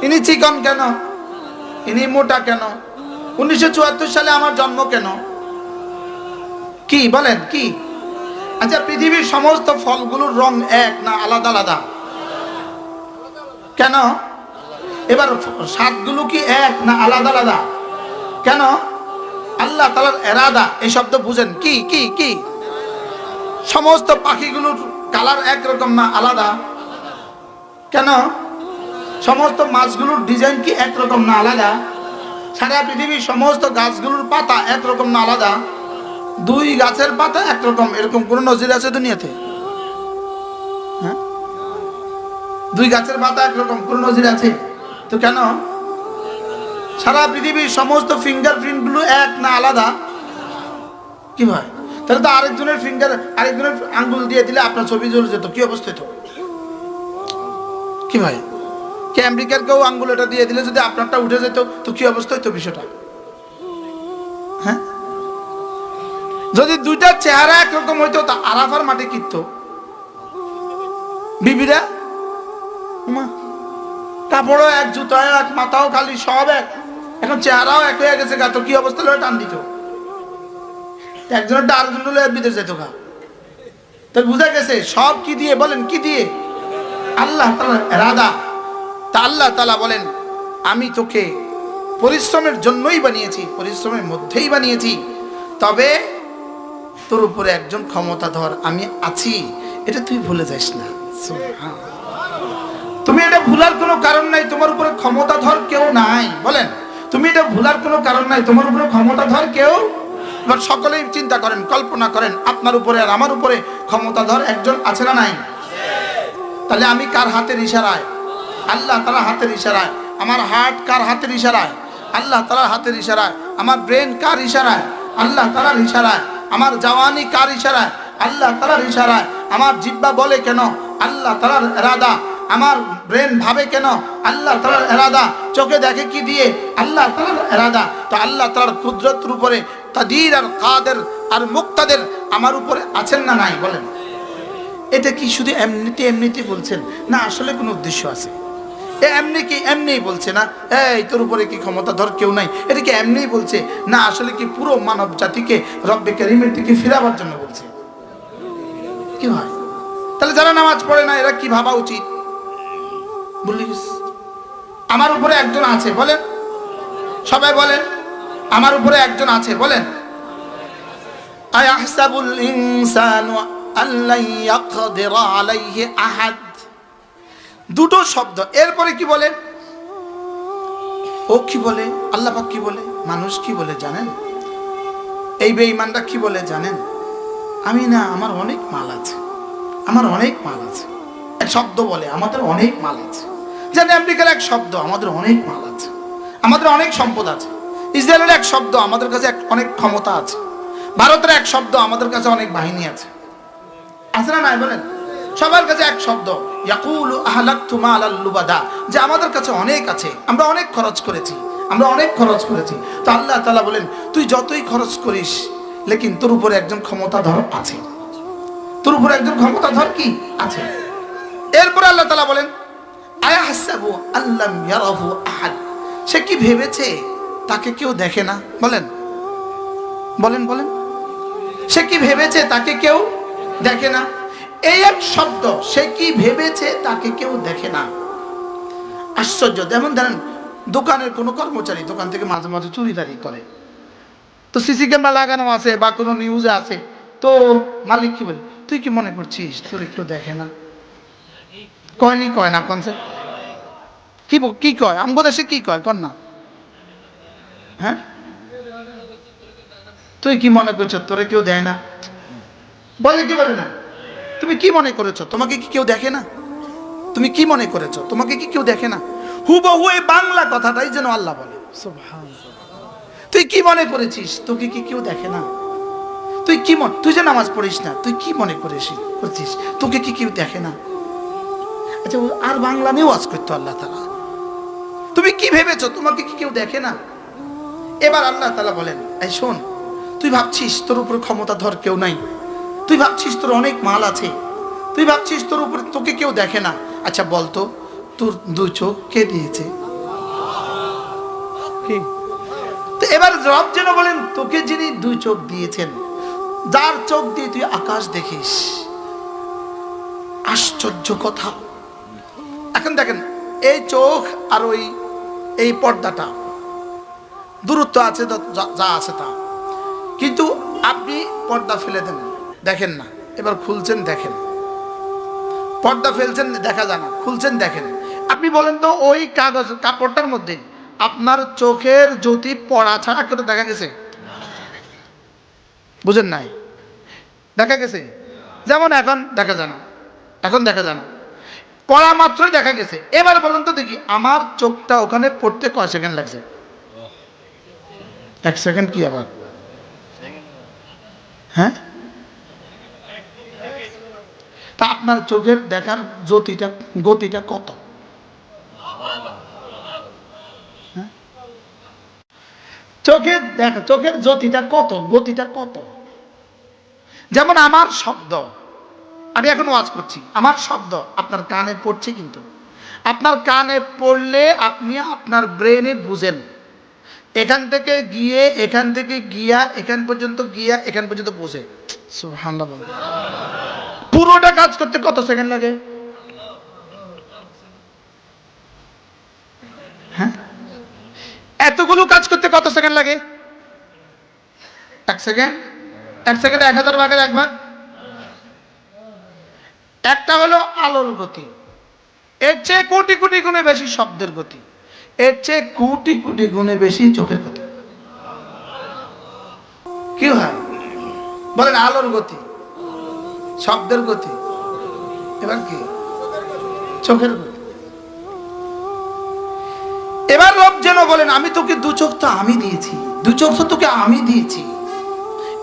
ইনি চিকন কেন? ইনি মোটা কেন? 1974 সালে আমার জন্ম কেন? কি বলেন? কি? আচ্ছা, পৃথিবীর সমস্ত ফলগুলোর রং এক না আলাদা আলাদা? কেন? এবার স্বাদগুলো কি এক না আলাদা আলাদা? কেন? আল্লাহ তাআলার এরাদা। এই শব্দ বুঝেন? কি কি কি? সমস্ত পাখিগুলোর কালার একরকম না আলাদা? কেন? সমস্ত মাছগুলোর ডিজাইন কি একরকম না আলাদা? সারা পৃথিবীর সমস্ত গাছগুলোর পাতা একরকম না আলাদা? 2 গাছের পাতা একরকম, এরকম কোন নজির আছে দুনিয়াতে? হ্যাঁ, 2 গাছের পাতা একরকম কোন নজির আছে? তো কেন? সারা পৃথিবীর সমস্ত ফিঙ্গারপ্রিন্টগুলো এক না আলাদা? কি ভাই, তাহলে তো আরেকজনের আরেকজনের আঙ্গুল দিয়ে দিলে আপনার ছবি জ্বলে যেত, কি অবস্থা হতো? কি ভাই, কে আমেরিকার কেউ আঙ্গুল এটা দিয়ে দিলে যদি আপনারটা উঠে যেত তো কি অবস্থা হতো বিষয়টা? হ্যাঁ, যদি দুইটা চেহারা একরকম হইতো তা আরাফার মাটি কিনত বিবিরা, কাপড়ও এক, জুতাও এক, মাথাও খালি, সব এক, এখন চেহারাও এক হয়ে গেছে গা, তো কি অবস্থা হলো? টান দিত একজনের আরেকজন বিদেশ যেত গা। তো বুঝা গেছে সব কি দিয়ে? বলেন কি দিয়ে? আল্লাহ তাআলার ইরাদা। তা আল্লাহ তাআলা বলেন আমি তোকে পরিশ্রমের জন্যই বানিয়েছি, পরিশ্রমের মধ্যেই বানিয়েছি, তবে তোর উপরে একজন ক্ষমতাধর আমি আছি, এটা তুই ভুলে যাস না। তুমি এটা ভুলার কোনো কারণ নাই, তোমার উপরে ক্ষমতাধর কেউ নাই। বলেন, তুমি এটা ভুলার কোনো কারণ নাই, তোমার উপরে ক্ষমতাধর কেউ। এবার সকলেই চিন্তা করেন, কল্পনা করেন, আপনার উপরে আর আমার উপরে ক্ষমতাধর একজন আছে না নাই? তাহলে আমি কার হাতের ইশারায়? আল্লাহ তাআলা হাতের ইশারায়। আমার হার্ট কার হাতের ইশারায়? আল্লাহ তাআলার হাতের ইশারায়। আমার ব্রেন কার ইশারায়? আল্লাহ তাআলার ইশারায়। আমার জওয়ানি কার ইশারায়? আল্লাহ তাআলার ইশারায়। আমার জিহ্বা বলে কেন? আল্লাহ তাআলার ইরাদা। আমার ব্রেন ভাবে কেন? আল্লাহ তাআলার ইরাদা। চোখে দেখে কি দিয়ে? আল্লাহ তাআলার ইরাদা। তো আল্লাহ তাআলার কুদরতের উপরে কাদির আর কাদের আর মুক্তাদের আমার উপরে আছেন না নাই? বলেন, এটা কি শুধু এমনিতে বলছেন না আসলে কোনো উদ্দেশ্য আছে? এমনিই বলছে না এই তোর উপরে কি ক্ষমতাধর কেউ নাই, এটা কি এমনিই বলছে না আসলে কি পুরো মানব জাতিকে রব্বে কারীমের দিকে ফিরাবার জন্য বলছে? কি হয়? তাহলে যারা নামাজ পড়ে না এরা কি ভাবা উচিত? বলিস আমার উপরে একজন আছে, বলেন সবাই বলেন, আমার উপরে একজন আছে, বলেন। আয়াহসাবুল ইনসানু আল্লা ইয়াকদিরা আলাইহি আহাদ, দুটো শব্দ। এরপরে কি বলে? ও কি বলে? আল্লাহ পাক কি বলে? মানুষ কি বলে জানেন? এই বেঈমানরা কি বলে জানেন? আমি না, আমার অনেক মাল আছে, আমার অনেক মাল আছে। এক শব্দ বলে আমাদের অনেক মাল আছে। জানি আমেরিকার এক শব্দ আমাদের অনেক মাল আছে, আমাদের অনেক সম্পদ আছে। ইসরায়েলের এক শব্দ আমাদের কাছে অনেক ক্ষমতা আছে। ভারতের এক শব্দ আমাদের কাছে অনেক বাহিনী আছে। আছে না নাই? বলেন, সবার কাছে এক শব্দ, ইয়াকুলু আহলাকতু মালাল লুবাদা, যে আমাদের কাছে অনেক আছে, আমরা অনেক খরচ করেছি, আমরা অনেক খরচ করেছি। তো আল্লাহ তাআলা বলেন তুই যতই খরচ করিস লেকিন তোর উপরে একজন ক্ষমতাধর আছে, তোর উপরে একজন ক্ষমতাধর কি আছে। এরপরে আল্লাহ তাআলা বলেন আয়াহসাবু আল্লাম ইয়ারাহু আহাদ, সে কি ভেবেছে তাকে কেউ দেখে না? বলেন বলেন বলেন, সে কি ভেবেছে তাকে কেউ দেখে না? এই এক শব্দ, সে কি ভেবেছে তাকে কেউ দেখে না। আশ্চর্য। যেমন ধরেন দোকানের কোনো কর্মচারী দোকান থেকে মাঝে মাঝে চুরিদারি করে, তো সিসি ক্যামেরা লাগানো আছে বা কোনো নিউজে আছে, তো মালিক কি বলে, তুই কি মনে করছিস তোর একটু দেখে না? কয়নি, কয় না? কোন কি কয়? আমগো দেশে কি কয় কর না? হ্যাঁ, তুই কি মনে করছো তোরে কেউ দেয় না? বলে কি বলে না? তুমি কি মনে করেছো তোমাকে কি কেউ দেখে না? তুমি কি মনে করেছো তোমাকে কি কেউ দেখে না? হুবহু এই বাংলা কথাটাই যেন আল্লাহ বলে। তুই কি মনে করেছিস তোকে কি কেউ দেখে না? তুই যে নামাজ পড়িস না, তুই কি মনে করছিস তোকে কি কেউ দেখে না? আচ্ছা, আর বাংলা নিয়েও ওয়াজ করতো আল্লাহ তাআলা, তুমি কি ভেবেছো তোমাকে কি কেউ দেখে না? এবার আল্লাহ তাআলা বলেন এই শোন, তুই ভাবছিস তোর উপর ক্ষমতাধর কেউ নাই, তুই ভাবছিস তোর অনেক মাল আছে, তুই ভাবছিস তোর উপর তোকে কেউ দেখে না। আচ্ছা বলতো তোর দুই চোখ কে দিয়েছে? তো এবার রব যেন বলেন তোকে যিনি দুই চোখ দিয়েছেন, যার চোখ দিয়ে তুই আকাশ দেখিস। আশ্চর্য কথা। এখন দেখেন এই চোখ আর এই পর্দাটা দূরত্ব আছে যা আছে তা, কিন্তু আপনি পর্দা ফেলে দেন, দেখেন না, এবার খুলছেন দেখেন, পর্দা ফেলছেন দেখা যায় না, খুলছেন দেখেন। আপনি বলেন তো ওই কাপড়টার মধ্যে আপনার চোখের জ্যোতি পড়া ছাড়া কেউ দেখা গেছে? বুঝেন নাই? দেখা গেছে? যেমন এখন দেখা যায় না, এখন দেখা যায় না, পড়া মাত্রই দেখা গেছে। এবার বলেন তো দেখি আমার চোখটা ওখানে পড়তে কয় সেকেন্ড লাগছে? এক সেকেন্ড কি আবার? হ্যাঁ, তা আপনার চোখের দেখার গতিটা কত? হ্যাঁ? চোখের জ্যোতিটা কত, গতিটা কত? যেমন আমার শব্দ, আমি এখন ওয়াজ করছি, আমার শব্দ আপনার কানে পড়ছে, কিন্তু আপনার কানে পড়লে আপনি আপনার ব্রেনে বুঝেন এখান থেকে গিয়া এখান পর্যন্ত গিয়া এখান পর্যন্ত পৌঁছে। সুবহানাল্লাহ। পুরোটা কাজ করতে কত সেকেন্ড লাগে? হ্যাঁ, এতগুলো কাজ করতে কত সেকেন্ড লাগে? এক সেকেন্ড। এক সেকেন্ড 1000 ভাগের 1 ভাগ। একটা হলো আলোর গতি, এর চেয়ে কোটি কোটি গুণে বেশি শব্দের গতি, এর চেয়ে কোটি কোটি গুণে বেশি চোখের গতি। কি হয় বলেন? আলোর গতি, শব্দের গতি, এবার কি? চোখের গতি। এবার রব যেন বলেন, আমি তোকে 2 চোখ তো আমি দিয়েছি, 2 চোখ তো তোকে আমি দিয়েছি,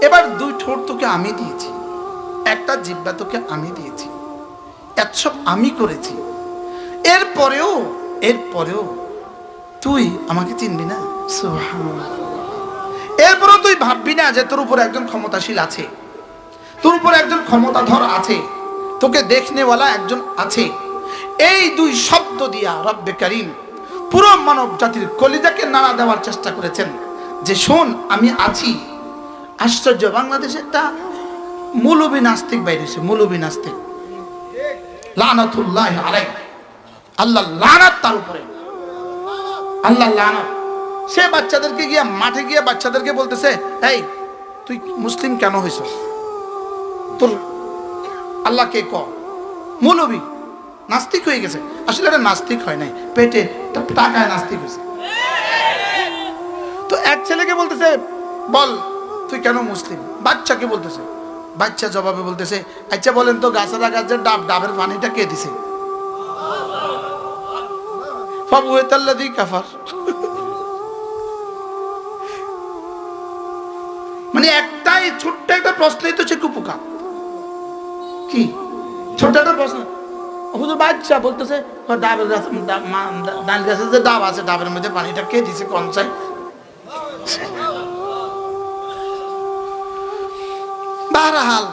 এবার 2 ঠোঁট তোকে আমি দিয়েছি, একটা জিহ্বা তোকে আমি দিয়েছি, এত সব আমি করেছি, এরপরেও তুই আমাকে চিনবি না? সুবহানাল্লাহ। এরপরেও তুই ভাববি না যে তোর উপর একজন ক্ষমতাশীল আছে, তোর উপর একজন ক্ষমতাধর আছে, তোকে দেখনেওয়ালা একজন আছে। এই 2 শব্দ দিয়া রব্বে কারীম পুরো মানব জাতির কলিজাকে নাড়া দেওয়ার চেষ্টা করেছেন যে শোন আমি আছি। আশ্চর্য, বাংলাদেশে একটা মৌলবী নাস্তিক বাইরেছে, মৌলবী নাস্তিক, লানাতুল্লাহি আলাইহি, আল্লাহ লানাত তার উপরে, আল্লাহ লানাত। সে বাচ্চাদেরকে গিয়ে মাঠে গিয়ে বাচ্চাদেরকে বলতেছে, এই তুই মুসলিম কেন হইছস? তোর আল্লাহকে ক। মৌলবী নাস্তিক হয়ে গেছে। আসলে এটা নাস্তিক হয় নাই, পেটে টাকায় নাস্তিক হয়েছে। তো এক ছেলেকে বলতেছে, বল তুই কেন মুসলিম? বাচ্চাকে বলতেছে, বাচ্চা জবাবে বলতেছে, আচ্ছা বলেন তো গাছেরা গাছের ডাবের পানিটা কে দিছে? ফাবুহেতাল্লাযী কাফার। মানে একটাই ছোট্ট একটা প্রশ্নই তো সে কুপোকা। কি ছোট্ট একটা প্রশ্ন? হুজুর বাচ্চা বলতেছে ডাবের গাছ, ডাল গাছের যে ডাব আছে, ডাবের মধ্যে পানিটা কে দিছে কোন চাই? বারহাল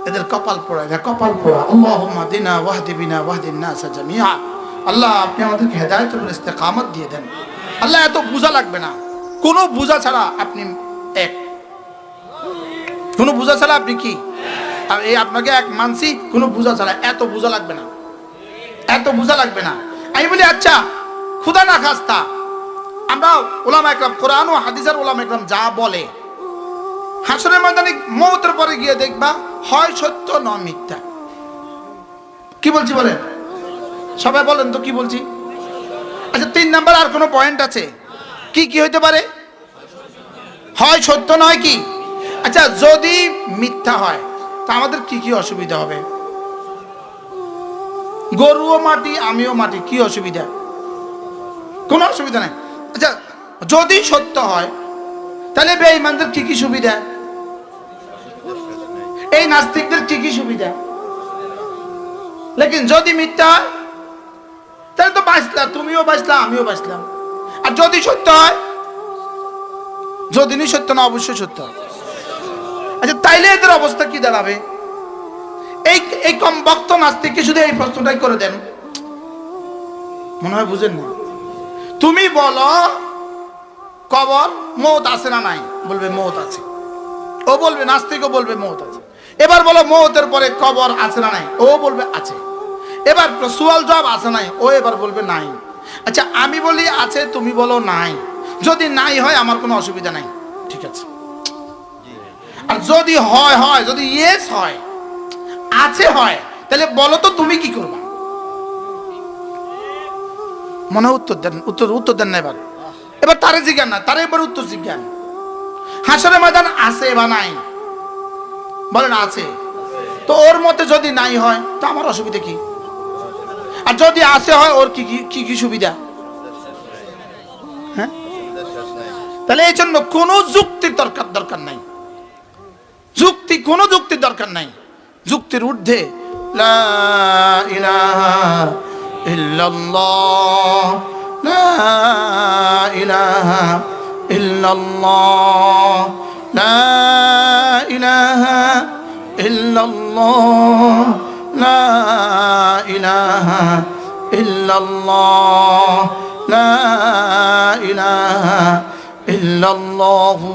এদের কপাল পোড়া, কপাল পোড়া। আল্লাহুম্মা দিনা ওয়াহদি বিনা ওয়াহদিন নাস জামিআ। আল্লাহ আপনি আমাদেরকে হেদায়েত এবং ইস্তেকামত দিয়ে দেন। আল্লাহ এত বোঝা লাগবে না, কোনো বোঝা ছাড়া আপনি এক, কোনো বোঝা ছাড়া আপনি কি? আর এই আপনাকে এক মানসি, কোনো বোঝা ছাড়া, এত বোঝা লাগবে না, এত বোঝা লাগবে না। আমি বলি আচ্ছা খুদা না খাস্তা আমরা ওলামা একরাম, কোরআন ও হাদিসের ওলামা একরাম যা বলে, হাসরের ময়দানে মওতের পরে গিয়ে দেখবা হয় সত্য নয় মিথ্যা। কি বলছি বলেন? সবাই বলেন তো কি বলছি? আচ্ছা 3 নাম্বার আর কোনো পয়েন্ট আছে? কি কি হইতে পারে? হয় সত্য নয় কি? আচ্ছা যদি মিথ্যা হয় তা আমাদের কি কি অসুবিধা হবে? গরুও মাটি আমিও মাটি, কি অসুবিধা? কোনো অসুবিধা নাই। আচ্ছা যদি সত্য হয় তাহলে বেঈমানদের কি কি সুবিধা? এই নাস্তিকদের কি কি সুবিধা? লেকিন যদি মিথ্যা হয় তাহলে তো বাঁচলা, তুমিও বাঁচলা আমিও বাঁচলাম। আর যদি সত্য হয়, যদি সত্য না অবশ্যই সত্য। আচ্ছা তাইলে এদের অবস্থা কি দাঁড়াবে? এই কম বক্ত নাস্তিককে শুধু এই প্রশ্নটাই করে দেন, মনে হয় বুঝেন না। তুমি বলো কবর মওত আছে না নাই? বলবে মওত আছে। ও বলবে, নাস্তিকও বলবে মওত আছে। এবার বলো মওতের পরে কবর আছে না নাই? ও বলবে আছে। এবার সুয়াল জবাব আছে নাই? ও এবার বলবে নাই। আচ্ছা আমি বলি আছে, তুমি বলো নাই। যদি নাই হয় আমার কোনো অসুবিধা নাই, ঠিক আছে। আর যদি হয়, যদি ইয়েস হয়, আছে হয়, তাহলে বলো তো তুমি কি করবা? মনে উত্তর দেন, উত্তর দেন না। এবার তারে জিজ্ঞান না, তারে এবার উত্তর জিজ্ঞান। হাসরের ময়দান আছে বা নাই? বলেন আছে। তো ওর মতে যদি নাই হয় তো আমার অসুবিধা কি? আর যদি আছে হয় ওর কি কি সুবিধা? হ্যাঁ, তাহলে এই জন্য কোনো যুক্তির দরকার নাই, কোনো যুক্তির দরকার নাই। যুক্তির ঊর্ধ্বে লা ইলাহা ইল্লাল্লাহ, লা ইলাহা ইল্লাল্লাহ, লা ইলাহা ইল্লাল্লাহ, লা ইলাহা ইল্লাল্লাহ, লা ইলাহা ইল্লাল্লাহু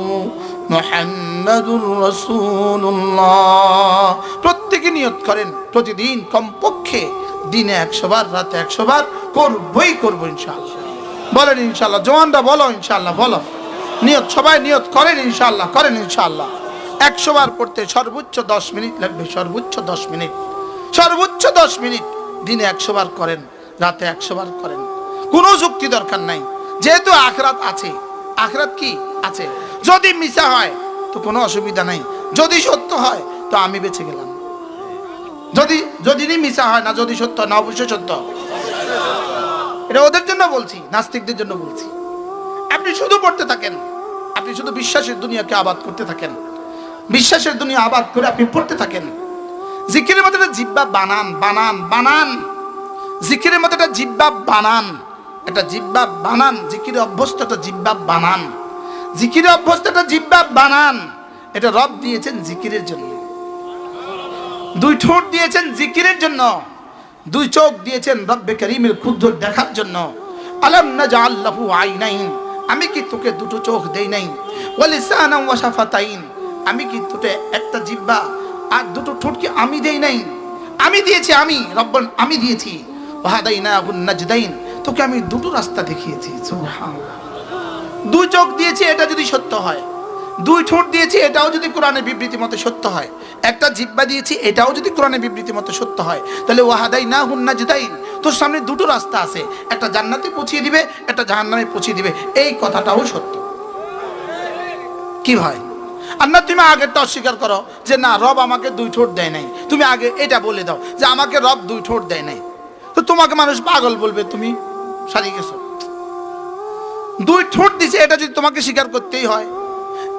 মুহাম্মাদুর রাসূলুল্লাহ। প্রত্যেকে নিয়ত করেন প্রতিদিন কমপক্ষে দিনে 100 বার রাতে 100 বার করব ইনশাআল্লাহ। বলেন ইনশাআল্লাহ। জওয়ানরা বলো ইনশাআল্লাহ, বলো। নিয়ত, সবাই নিয়ত করেন ইনশাআল্লাহ, করেন ইনশাআল্লাহ। 100 বার পড়তে সর্বোচ্চ 10 মিনিট লাগবে, সর্বোচ্চ 10 মিনিট, সর্বোচ্চ 10 মিনিট। দিনে 100 বার করেন, রাতে 100 বার করেন। কোনো যুক্তি দরকার নাই, যেহেতু আখিরাত আছে। আখিরাত কি আছে? যদি মিছা হয় তো কোনো অসুবিধা নাই, যদি সত্য হয় তো আমি বেঁচে গেলাম। যদি মিছা হয় না, যদি সত্য না, অবশ্যই সত্য। এটা ওদের জন্য বলছি, নাস্তিকদের জন্য বলছি। আপনি শুধু পড়তে থাকেন, আপনি শুধু বিশ্বাসের দুনিয়াকে আবাদ করতে থাকেন, বিশ্বাসের দুনিয়া আবাদ করে আপনি পড়তে থাকেন। জিকিরের মধ্যে একটা জিহ্বা বানান, বানান, বানান। জিকিরের মধ্যে একটা জিহ্বা বানান, একটা জিহ্বা বানান। জিকিরে অভ্যস্ত একটা জিহ্বা বানান, জিকিরে অভ্যস্ত একটা জিহ্বা বানান। এটা রব দিয়েছেন জিকিরের জন্য। 2 ঠোঁট দিয়েছেন জিকিরের জন্য, 2 চোখ দিয়েছেন রব্বে কারীমের ক্ষুদ্র দেখার জন্য। আলাম নাজআল লাহু আইনাইন, আমি কি তোকে 2টো চোখ দেই নাই? ওয়া লিসানান ওয়া শাফাতাইন, আমি কি তোকে একটা জিহ্বা আর 2টো ঠোঁট কি আমি দেই নাই? আমি দিয়েছি, আমি রব্বন আমি দিয়েছি। ওয়া হাদাইনাহুন নাজদাইন, তোকে আমি 2টো রাস্তা দেখিয়েছি। সুবহানাল্লাহ। 2 চোখ দিয়েছি, এটা যদি সত্য হয়, 2 ঠোঁট দিয়েছি, এটাও যদি কোরআনের বিবৃতি মতে সত্য হয়, একটা জিহ্বা দিয়েছি, এটাও যদি কোরআনের বিবৃতি মতে সত্য হয়, তাহলে ওয়াহাদাইনাহুন নাজদাইন, তোর সামনে 2টো রাস্তা আছে, একটা জান্নাতে পৌঁছিয়ে দিবে, একটা জাহান্নামে পৌঁছিয়ে দিবে। এই কথাটাও সত্য। কি ভাই? আর না তুমি আগেরটা অস্বীকার করো যে না, রব আমাকে 2 ঠোঁট দেয় নাই। তুমি আগে এটা বলে দাও যে আমাকে রব 2 ঠোঁট দেয় নাই, তো তোমাকে মানুষ পাগল বলবে, তুমি সারিয়ে গেছো। 2 ঠোঁট দিছে, এটা যদি তোমাকে স্বীকার করতেই হয়,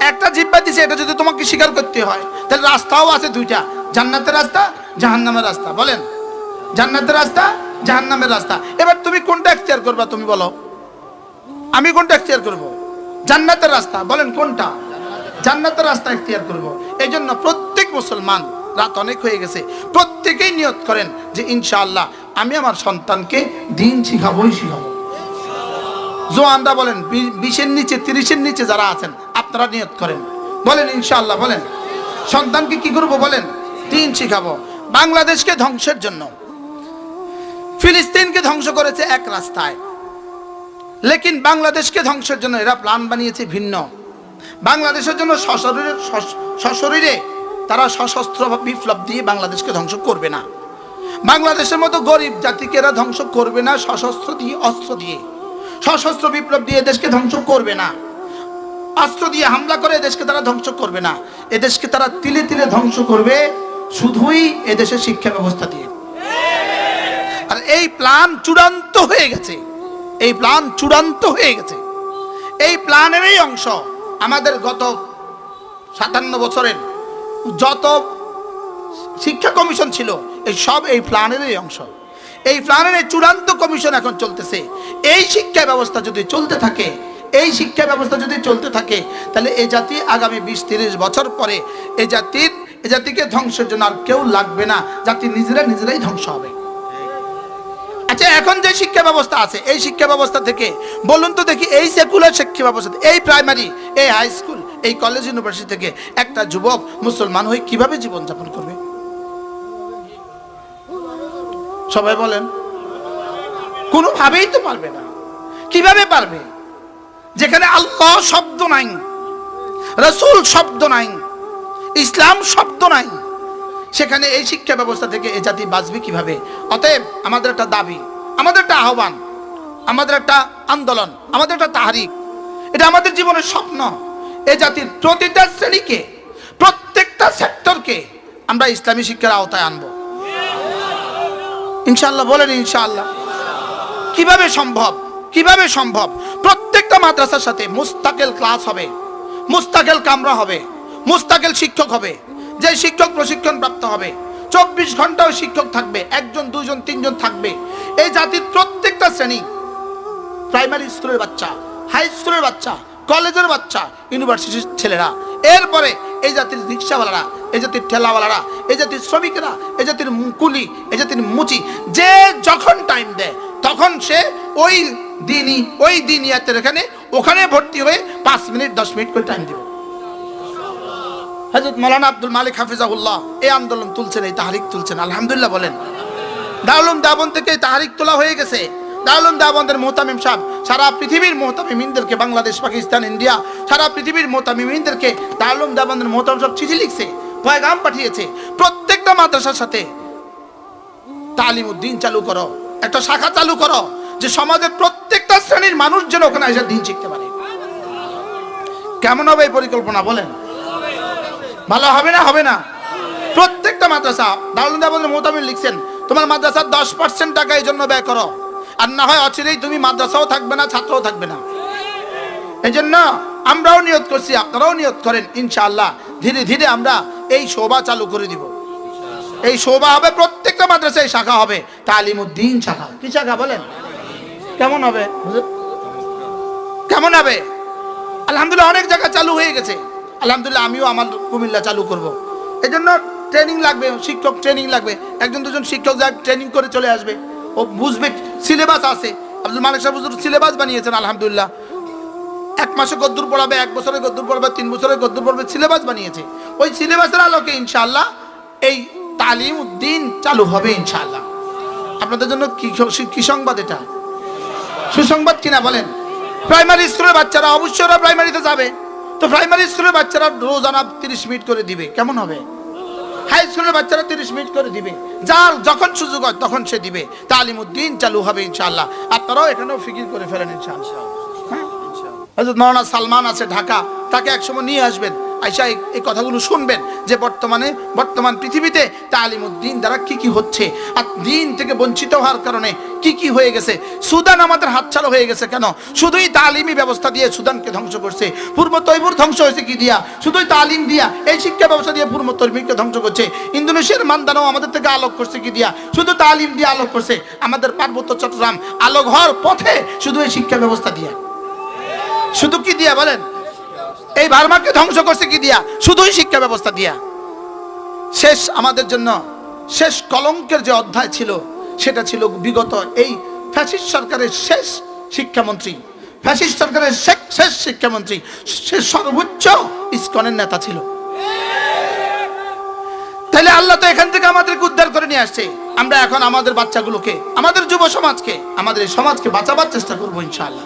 একটা জিহ্বা দিছে, এটা যদি তোমাকে স্বীকার করতে হয়, তাহলে রাস্তাও আছে 2টা, জান্নাতের রাস্তা, জাহান্নামের রাস্তা। বলেন, জান্নাতের রাস্তা, জাহান্নামের রাস্তা। এবার তুমি কোনটা এখতিয়ার করবা? তুমি বলো, আমি কোনটা এখতিয়ার করব? জান্নাতের রাস্তা। বলেন কোনটা? জান্নাতের রাস্তা এখতিয়ার করব। এই জন্য প্রত্যেক মুসলমান, রাত অনেক হয়ে গেছে, প্রত্যেকেই নিয়ত করেন যে ইনশাআল্লাহ আমি আমার সন্তানকে দিন শিখাবোই শিখাবো। জোয়ানরা বলেন, 20-এর নিচে 30-এর নিচে যারা আছেন আপনারা নিয়ত করেন, বলেন ইনশাআল্লাহ, বলেন সন্তানকে কি করব? বলেন দিন শিখাবো। বাংলাদেশকে ধ্বংসের জন্য ফিলিস্তিনকে ধ্বংস করেছে এক রাস্তায়, লেকিন বাংলাদেশকে ধ্বংসের জন্য এরা প্ল্যান বানিয়েছে ভিন্ন। বাংলাদেশের জন্য সশরীরে তারা সশস্ত্র বিপ্লব দিয়ে বাংলাদেশকে ধ্বংস করবে না। বাংলাদেশের মতো গরিব জাতিকে এরা ধ্বংস করবে না সশস্ত্র দিয়ে, অস্ত্র দিয়ে। সশস্ত্র বিপ্লব দিয়ে দেশকে ধ্বংস করবে না, অস্ত্র দিয়ে হামলা করে দেশকে তারা ধ্বংস করবে না। এদেশকে তারা তিলে তিলে ধ্বংস করবে শুধুই এদেশের শিক্ষা ব্যবস্থা দিয়ে। আর এই প্ল্যান চূড়ান্ত হয়ে গেছে, এই প্ল্যান চূড়ান্ত হয়ে গেছে। এই প্ল্যানেরই অংশ আমাদের গত 57 বছরের যত শিক্ষা কমিশন ছিল, এই সব এই প্ল্যানেরই অংশ। এই প্ল্যানের চূড়ান্ত কমিশন এখন চলতেছে। এই শিক্ষা ব্যবস্থা যদি চলতে থাকে, এই শিক্ষা ব্যবস্থা যদি চলতে থাকে, তাহলে এই জাতি আগামী 20-30 বছর পরে এই জাতিকে ধ্বংসের জন্য আর কেউ লাগবে না, জাতি নিজেরাই ধ্বংস হবে। আচ্ছা, এখন যে শিক্ষা ব্যবস্থা আছে, এই শিক্ষা ব্যবস্থা থেকে বলুন তো দেখি, এই সেকুলার শিক্ষা ব্যবস্থা, এই প্রাইমারি, এই হাই স্কুল, এই কলেজ, ইউনিভার্সিটি থেকে একটা যুবক মুসলমান হয়ে কিভাবে জীবনযাপন করবে? সবাই বলেন, কোনোভাবেই তো পারবে না। কিভাবে পারবে? যেখানে আল্লাহ শব্দ নাই, রাসূল শব্দ নাই, ইসলাম শব্দ নাই, সেখানে এই শিক্ষা ব্যবস্থা থেকে এই জাতি বাঁচবে কিভাবে? অতএব আমাদের একটা দাবি, আমাদের একটা আহ্বান, আমাদের একটা আন্দোলন, আমাদের একটা তাহরিক, এটা আমাদের জীবনের স্বপ্ন। এই জাতির প্রতিটা শ্রেণীকে, প্রত্যেকটা সেক্টরকে আমরা ইসলামী শিক্ষার আওতায় আনবো ইনশাআল্লাহ। বলেন ইনশাআল্লাহ। কিভাবে সম্ভব? কিভাবে সম্ভব? প্রত্যেকটা প্রত্যেকটা মাদ্রাসার সাথে মুস্তাকিল ক্লাস হবে, মুস্তাকিল কামরা হবে, মুস্তাকিল শিক্ষক হবে, যে শিক্ষক প্রশিক্ষণ প্রাপ্ত হবে। 24 ঘন্টাও শিক্ষক থাকবে, 1 জন 2 জন 3 জন থাকবে। এই জাতির প্রত্যেকটা শ্রেণী, প্রাইমারি স্কুলের বাচ্চা, হাই স্কুলের বাচ্চা, কলেজের বাচ্চা, ইউনিভার্সিটির ছেলেরা, এরপরে এই জাতির রিক্সাওয়ালারা, এই জাতির ঠেলাওয়ালারা, এই জাতির শ্রমিকেরা, এই জাতির কুলি, এই জাতির মুচি, যে যখন টাইম দেয় তখন সে ওই দিনিয়াতের ওখানে ভর্তি হয়ে 5 মিনিট 10 মিনিট করে টাইম দেবে। হযরত মাওলানা আব্দুল মালিক হাফিজাহুল্লাহ এই আন্দোলন তুলছেন, এই তাহরিক তুলছেন, আলহামদুলিল্লাহ বলেন। দারুল দেওবন্দ থেকে তাহরিক তোলা হয়ে গেছে। দারুল দেওবন্দের মুহতামিম সাহেব সারা পৃথিবীর মুহতামিমিনদেরকে, বাংলাদেশ, পাকিস্তান, ইন্ডিয়া, সারা পৃথিবীর মুহতামিমিনদেরকে দারুল দেওবন্দের মুহতামিম সাহেব চিঠি লিখছে, পয়গাম পাঠিয়েছে, প্রত্যেকটা মাদ্রাসার সাথে তালিমউদ্দিন চালু করো, একটা শাখা চালু করো, যে সমাজের প্রত্যেকটা শ্রেণীর মানুষ যেন ওখানে এসে দিন শিখতে পারে। কেমন হবে এই পরিকল্পনা বলেন? ভালো হবে না? হবে না? প্রত্যেকটা মাদ্রাসা, দারুল দেওবন্দের মুহতামিম লিখছেন, তোমার মাদ্রাসার 10% টাকা এই জন্য ব্যয় করো, আর না হয় অচিরেই তুমি মাদ্রাসাও থাকবে না, ছাত্রও থাকবে না। এই জন্য আমরাও নিয়ত করছি, আপনারাও নিয়ত করেন, ইনশাআল্লাহ ধীরে ধীরে আমরা এই শোভা চালু করে দিব। এই শোভা হবে, প্রত্যেকটা মাদ্রাসায় শাখা হবে, তালিমউদ্দিন শাখা। কি শাখা বলেন? কেমন হবে? কেমন হবে? আলহামদুলিল্লাহ অনেক জায়গা চালু হয়ে গেছে। আলহামদুলিল্লাহ আমিও আমার কুমিল্লা চালু করব। এই জন্য ট্রেনিং লাগবে, শিক্ষক ট্রেনিং লাগবে, 1 জন 2 জন শিক্ষক যা ট্রেনিং করে চলে আসবে, ও বুঝবে, সিলেবাস আছে। আব্দুল মালিক সাহেব হুজুর সিলেবাস বানিয়েছেন, আলহামদুলিল্লাহ 1 মাসে গদ্দুর পড়াবে, 1 বছরে গদ্দুর পড়াবে, 3 বছরে গদ্দুর পড়াবে, সিলেবাস বানিয়েছে। ওই সিলেবাসের আলোকে ইনশাআল্লাহ এই তালিমউদ্দিন চালু হবে ইনশাআল্লাহ। আপনাদের জন্য কি সংবাদ? এটা সুসংবাদ কিনা বলেন? প্রাইমারি স্কুলের বাচ্চারা অবশ্যই ওরা প্রাইমারিতে যাবে, তো প্রাইমারি স্কুলের বাচ্চারা রোজানা 30 মিনিট করে দিবে, কেমন হবে? হাই স্কুলের বাচ্চারা 30 মিনিট করে দিবে, যার যখন সুযোগ হয় তখন সে দিবে। তালিমউদ্দিন চালু হবে ইনশাআল্লাহ। আপনারাও এখানেও ফিকির করে ফেলেন ইনশাআল্লাহ। হযরত মাওলানা সালমান আছে ঢাকা, তাকে একসময় নিয়ে আসবেন, আইসা এই কথাগুলো শুনবেন যে বর্তমান পৃথিবীতে তালিমউদ্দিন দ্বারা কি কি হচ্ছে, আর দিন থেকে বঞ্চিত হওয়ার কারণে কি কি হয়ে গেছে। সুদান আমাদের হাতছাড়া হয়ে গেছে কেন? শুধুই তালিমি ব্যবস্থা দিয়ে সুদানকে ধ্বংস করছে। পূর্ব তৈমুর ধ্বংস হয়েছে কি দিয়া? শুধুই তালিম দিয়া, এই শিক্ষা ব্যবস্থা দিয়ে পূর্ব তৈমুরকে ধ্বংস করছে। ইন্দোনেশিয়ার মান্দানাও আমাদের থেকে আলোক করছে কি দিয়া? শুধু তালিম দিয়ে আলোক করছে। আমাদের পার্বত্য চট্টগ্রাম আলোক হওয়ার পথে শুধু এই শিক্ষা ব্যবস্থা দিয়া। শুধু কি দিয়া বলেন? এই বার্মাকে ধ্বংস করছে কি দিয়া? শুধুই শিক্ষা ব্যবস্থা দিয়া। শেষ আমাদের জন্য শেষ কলঙ্কের যে অধ্যায় ছিল, সেটা ছিল বিগত এই ফ্যাসিস্ট সরকারের শেষ শিক্ষামন্ত্রী, ফ্যাসিস্ট সরকারের শেষ শিক্ষামন্ত্রী, সে সর্বোচ্চ ইসকনের নেতা ছিল। তাহলে আল্লাহ তো এখান থেকে আমাদেরকে উদ্ধার করে নিয়ে আসছে। আমরা এখন আমাদের বাচ্চাগুলোকে, আমাদের যুব সমাজকে, আমাদের এই সমাজকে বাঁচাবার চেষ্টা করবো ইনশাআল্লাহ।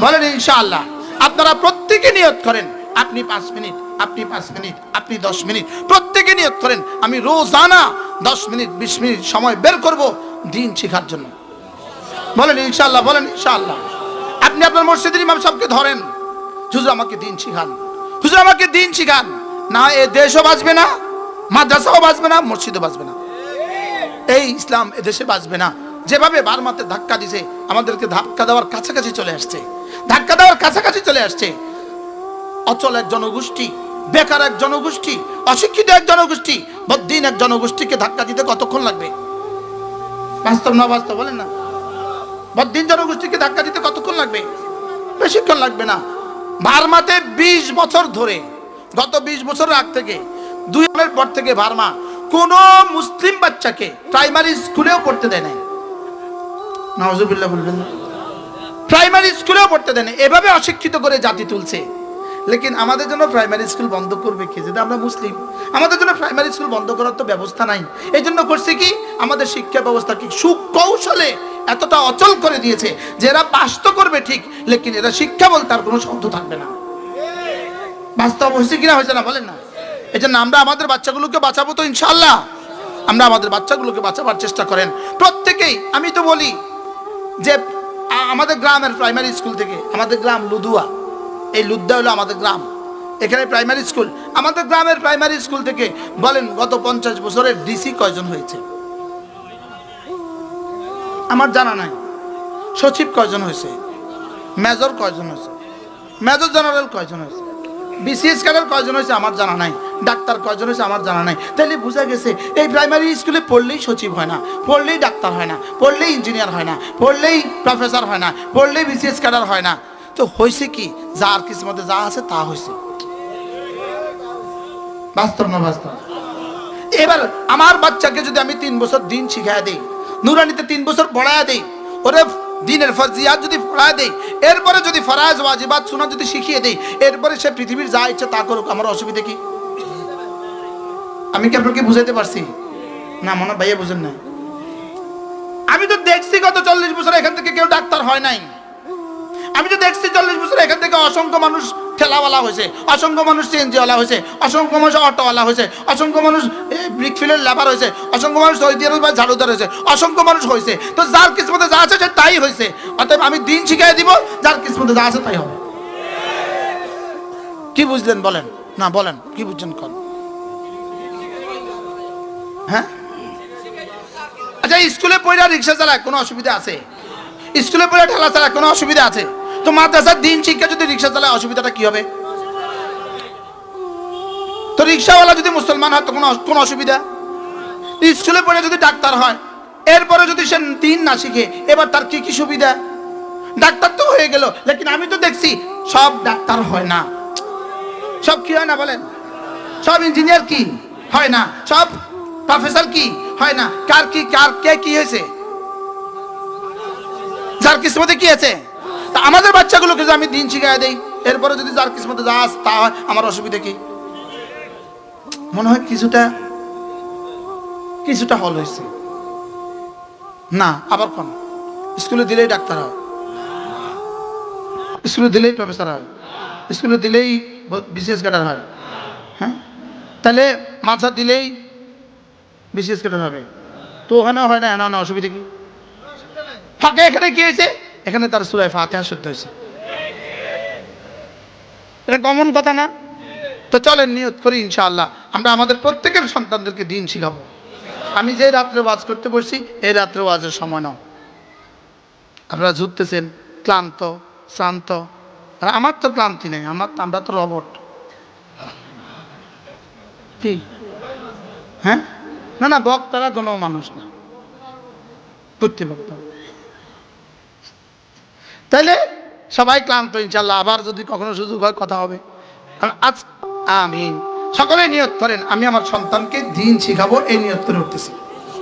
বলেন ইনশাআল্লাহ। আপনারা প্রত্যেকে নিয়ত করেন, আপনি 5 মিনিট, আপনি 5 মিনিট, আপনি 10 মিনিট, প্রত্যেকে নিয়ত করেন আমি রোজানা 10 মিনিট 20 মিনিট সময় বের করব দিন শেখার জন্য। বলেন ইনশাআল্লাহ, বলেন ইনশাআল্লাহ। আপনি আপনার মসজিদের ইমাম সাহেবকে ধরেন, হুজুর আমাকে দিন শিখান, হুজুর আমাকে দিন শিখান। না এ দেশও বাঁচবে না, মাদ্রাসাও বাঁচবে না, মসজিদও বাঁচবে না, এই ইসলাম এ দেশে বাঁচবে না। যেভাবে বারমাতে ধাক্কা দিছে, আমাদেরকে ধাক্কা দেওয়ার কাছাকাছি চলে আসছে, ধাক্কা দেওয়ার কাছাকাছি চলে আসছে। অচল এক জনগোষ্ঠী, বেকার এক জনগোষ্ঠী, অশিক্ষিত এক জনগোষ্ঠী, বদ্দিন এক জনগোষ্ঠীকে ধাক্কা দিতে কতক্ষণ লাগবে? বাস্তব না বাস্তব বলেন না? বদ্দিন জনগোষ্ঠীকে ধাক্কা দিতে কতক্ষণ লাগবে? বেশিক্ষণ লাগবে না। বার্মাতে 20 বছর ধরে, গত 20 বছরের আগ থেকে, 2 সালের পর থেকে বার্মা কোন মুসলিম বাচ্চাকে প্রাইমারি স্কুলেও পড়তে দেয় নাই। নাউজুবিল্লাহ বলবেন না? প্রাইমারি স্কুলেও পড়তে দেয় না। এভাবে অশিক্ষিত করে জাতি তুলছে। লেকিন আমাদের জন্য প্রাইমারি স্কুল বন্ধ করবে কে? যদি আমরা মুসলিম, আমাদের জন্য প্রাইমারি স্কুল বন্ধ করার তো ব্যবস্থা নাই। এই জন্য করছে কি, আমাদের শিক্ষা ব্যবস্থাকে সুকৌশলে এতটা অচল করে দিয়েছে যে এরা পাস তো করবে ঠিক, লেকিন এরা শিক্ষা বলতে আর কোনো শব্দ থাকবে না। বাস্তব হয়েছে কিনা? হয়েছে না? বলেন না? এই জন্য আমরা আমাদের বাচ্চাগুলোকে বাঁচাবো তো ইনশাআল্লাহ। আমরা আমাদের বাচ্চাগুলোকে বাঁচাবার চেষ্টা করেন প্রত্যেকেই। আমি তো বলি যে আমাদের গ্রামের প্রাইমারি স্কুল থেকে, আমাদের গ্রাম লুদুয়া, এই লুদ্দা হলো আমাদের গ্রাম, এখানে প্রাইমারি স্কুল। আমাদের গ্রামের প্রাইমারি স্কুল থেকে বলেন গত 50 বছরের ডিসি কয়জন হয়েছে? আমার জানা নাই। সচিব কয়জন হয়েছে? মেজর কয়জন হয়েছে? মেজর জেনারেল কয়জন হয়েছে, বিসিএস ক্যাডার কয়জন হয়েছে আমার জানা নাই, ডাক্তার কয়জন হয়েছে আমার জানা নাই। তাহলে বোঝা গেছে এই প্রাইমারি স্কুলে পড়লেই সচিব হয় না, পড়লেই ডাক্তার হয় না, পড়লেই ইঞ্জিনিয়ার হয় না, পড়লেই প্রফেসর হয় না, পড়লেই বিসিএস ক্যাডার হয় না। তো হয়েছে কি, যার কিসমতে যা আছে তা হয়েছে। বাস্তব না বাস্তব? এবার আমার বাচ্চাকে যদি আমি 3 বছর দিন শিখাই দিই, নুরানিতে 3 বছর পড়ায় দিই, ওরে দিনের ফরজিয়াত যদি পড়ায় দেই, এরপরে যদি ফরাজ ওয়াজিবাত সুন্নাত যদি শিখিয়ে দেই, এরপরে সে পৃথিবীর যা ইচ্ছা তা করুক, আমার অসুবিধা কি? আমি কি আপনাকে বুঝাইতে পারছি? না মনে ভাইয়া বুঝেন না। আমি তো দেখছি গত 40 বছর এখান থেকে কেউ ডাক্তার হয় নাই। আমি তো দেখছি 40 বছর এখান থেকে অসংখ্য মানুষ ঠেলাওয়ালা হয়েছে, অসংখ্য মানুষ সিএনজিওয়ালা হয়েছে, অসংখ্য মানুষ অটোওয়ালা হয়েছে, অসংখ্য মানুষ ব্রিকফিলের লেবার হয়েছে, অসংখ্য মানুষ সৌদি আরব ঝাড়ুদার হয়েছে, অসংখ্য মানুষ হয়েছে। তো যার কিসমতে যা আছে সে তাই হয়েছে। অতএব আমি দিন শিখাই দিব, যার কিসমতে যা আছে তাই হবে। কি বুঝলেন বলেন? না বলেন কি বুঝছেন? কন হ্যাঁ? আচ্ছা, স্কুলে পড়া রিক্সা চালায় কোনো অসুবিধা আছে? স্কুলে পড়ে ঠেলা চালায় কোনো অসুবিধা আছে? তো মাদ্রাসার দিন শিক্ষা যদি রিক্সা চালায় অসুবিধাটা কি হবে? তো রিক্সাওয়ালা যদি মুসলমান হয় তো কোনো অসুবিধা? স্কুলে পড়ে যদি ডাক্তার হয়, এরপরে যদি সে দিন না শিখে, এবার তার কি কি সুবিধা? ডাক্তার তো হয়ে গেল, লেকিন আমি তো দেখছি সব ডাক্তার হয় না। সব কি হয় না বলেন? সব ইঞ্জিনিয়ার কি হয় না, সব প্রফেসর কি হয় না। কার কে কি হয়েছে? যার কিসমতে কি আছে। তা আমাদের বাচ্চাগুলোকে যদি আমি দিন শিখাই দেই, এরপরে যদি যার কিসমতে যা আছে তা হয়, আমার অসুবিধা কি? মনে হয় কিছুটা হল হয়েছে না। আবার কোন স্কুলে দিলেই ডাক্তার হয়, স্কুলে দিলেই প্রফেসর হয়, স্কুলে দিলেই বিসিএস ক্যাডার হয়। হ্যাঁ, তাহলে মাদ্রাসা দিলেই বিসিএস ক্যাডার হবে। তো ওখানে হয় না, না অসুবিধা কি? ফাঁকে এখানে কি হয়েছে? এখানে তার সূরা ফাতিহা শুদ্ধ হয়েছে। এটা কমন কথা না? তো চলেন নিয়ত করি ইনশাআল্লাহ আমরা আমাদের প্রত্যেকের সন্তানদেরকে দিন শিখাবো। আমি যে রাত্রে ওয়াজ করতে বসছি, এই রাত্রে ওয়াজের সময় নাও। আপনারা ঝুঁকতেছেন, ক্লান্ত শ্রান্ত। আর আমার তো ক্লান্তি নেই, আমরা তো রবট। কি হ্যাঁ? না বক্তারা কোনো মানুষ না, বক্তা। তাইলে সবাই ক্লান্ত, ইনশাল্লাহ আবার যদি কখনো সুযোগ হয় কথা হবে। আজ আমিন। সকলে নিয়ত করেন, আমি আমার সন্তানকে দিন শিখাবো, এই নিয়ত করে উঠতেছি।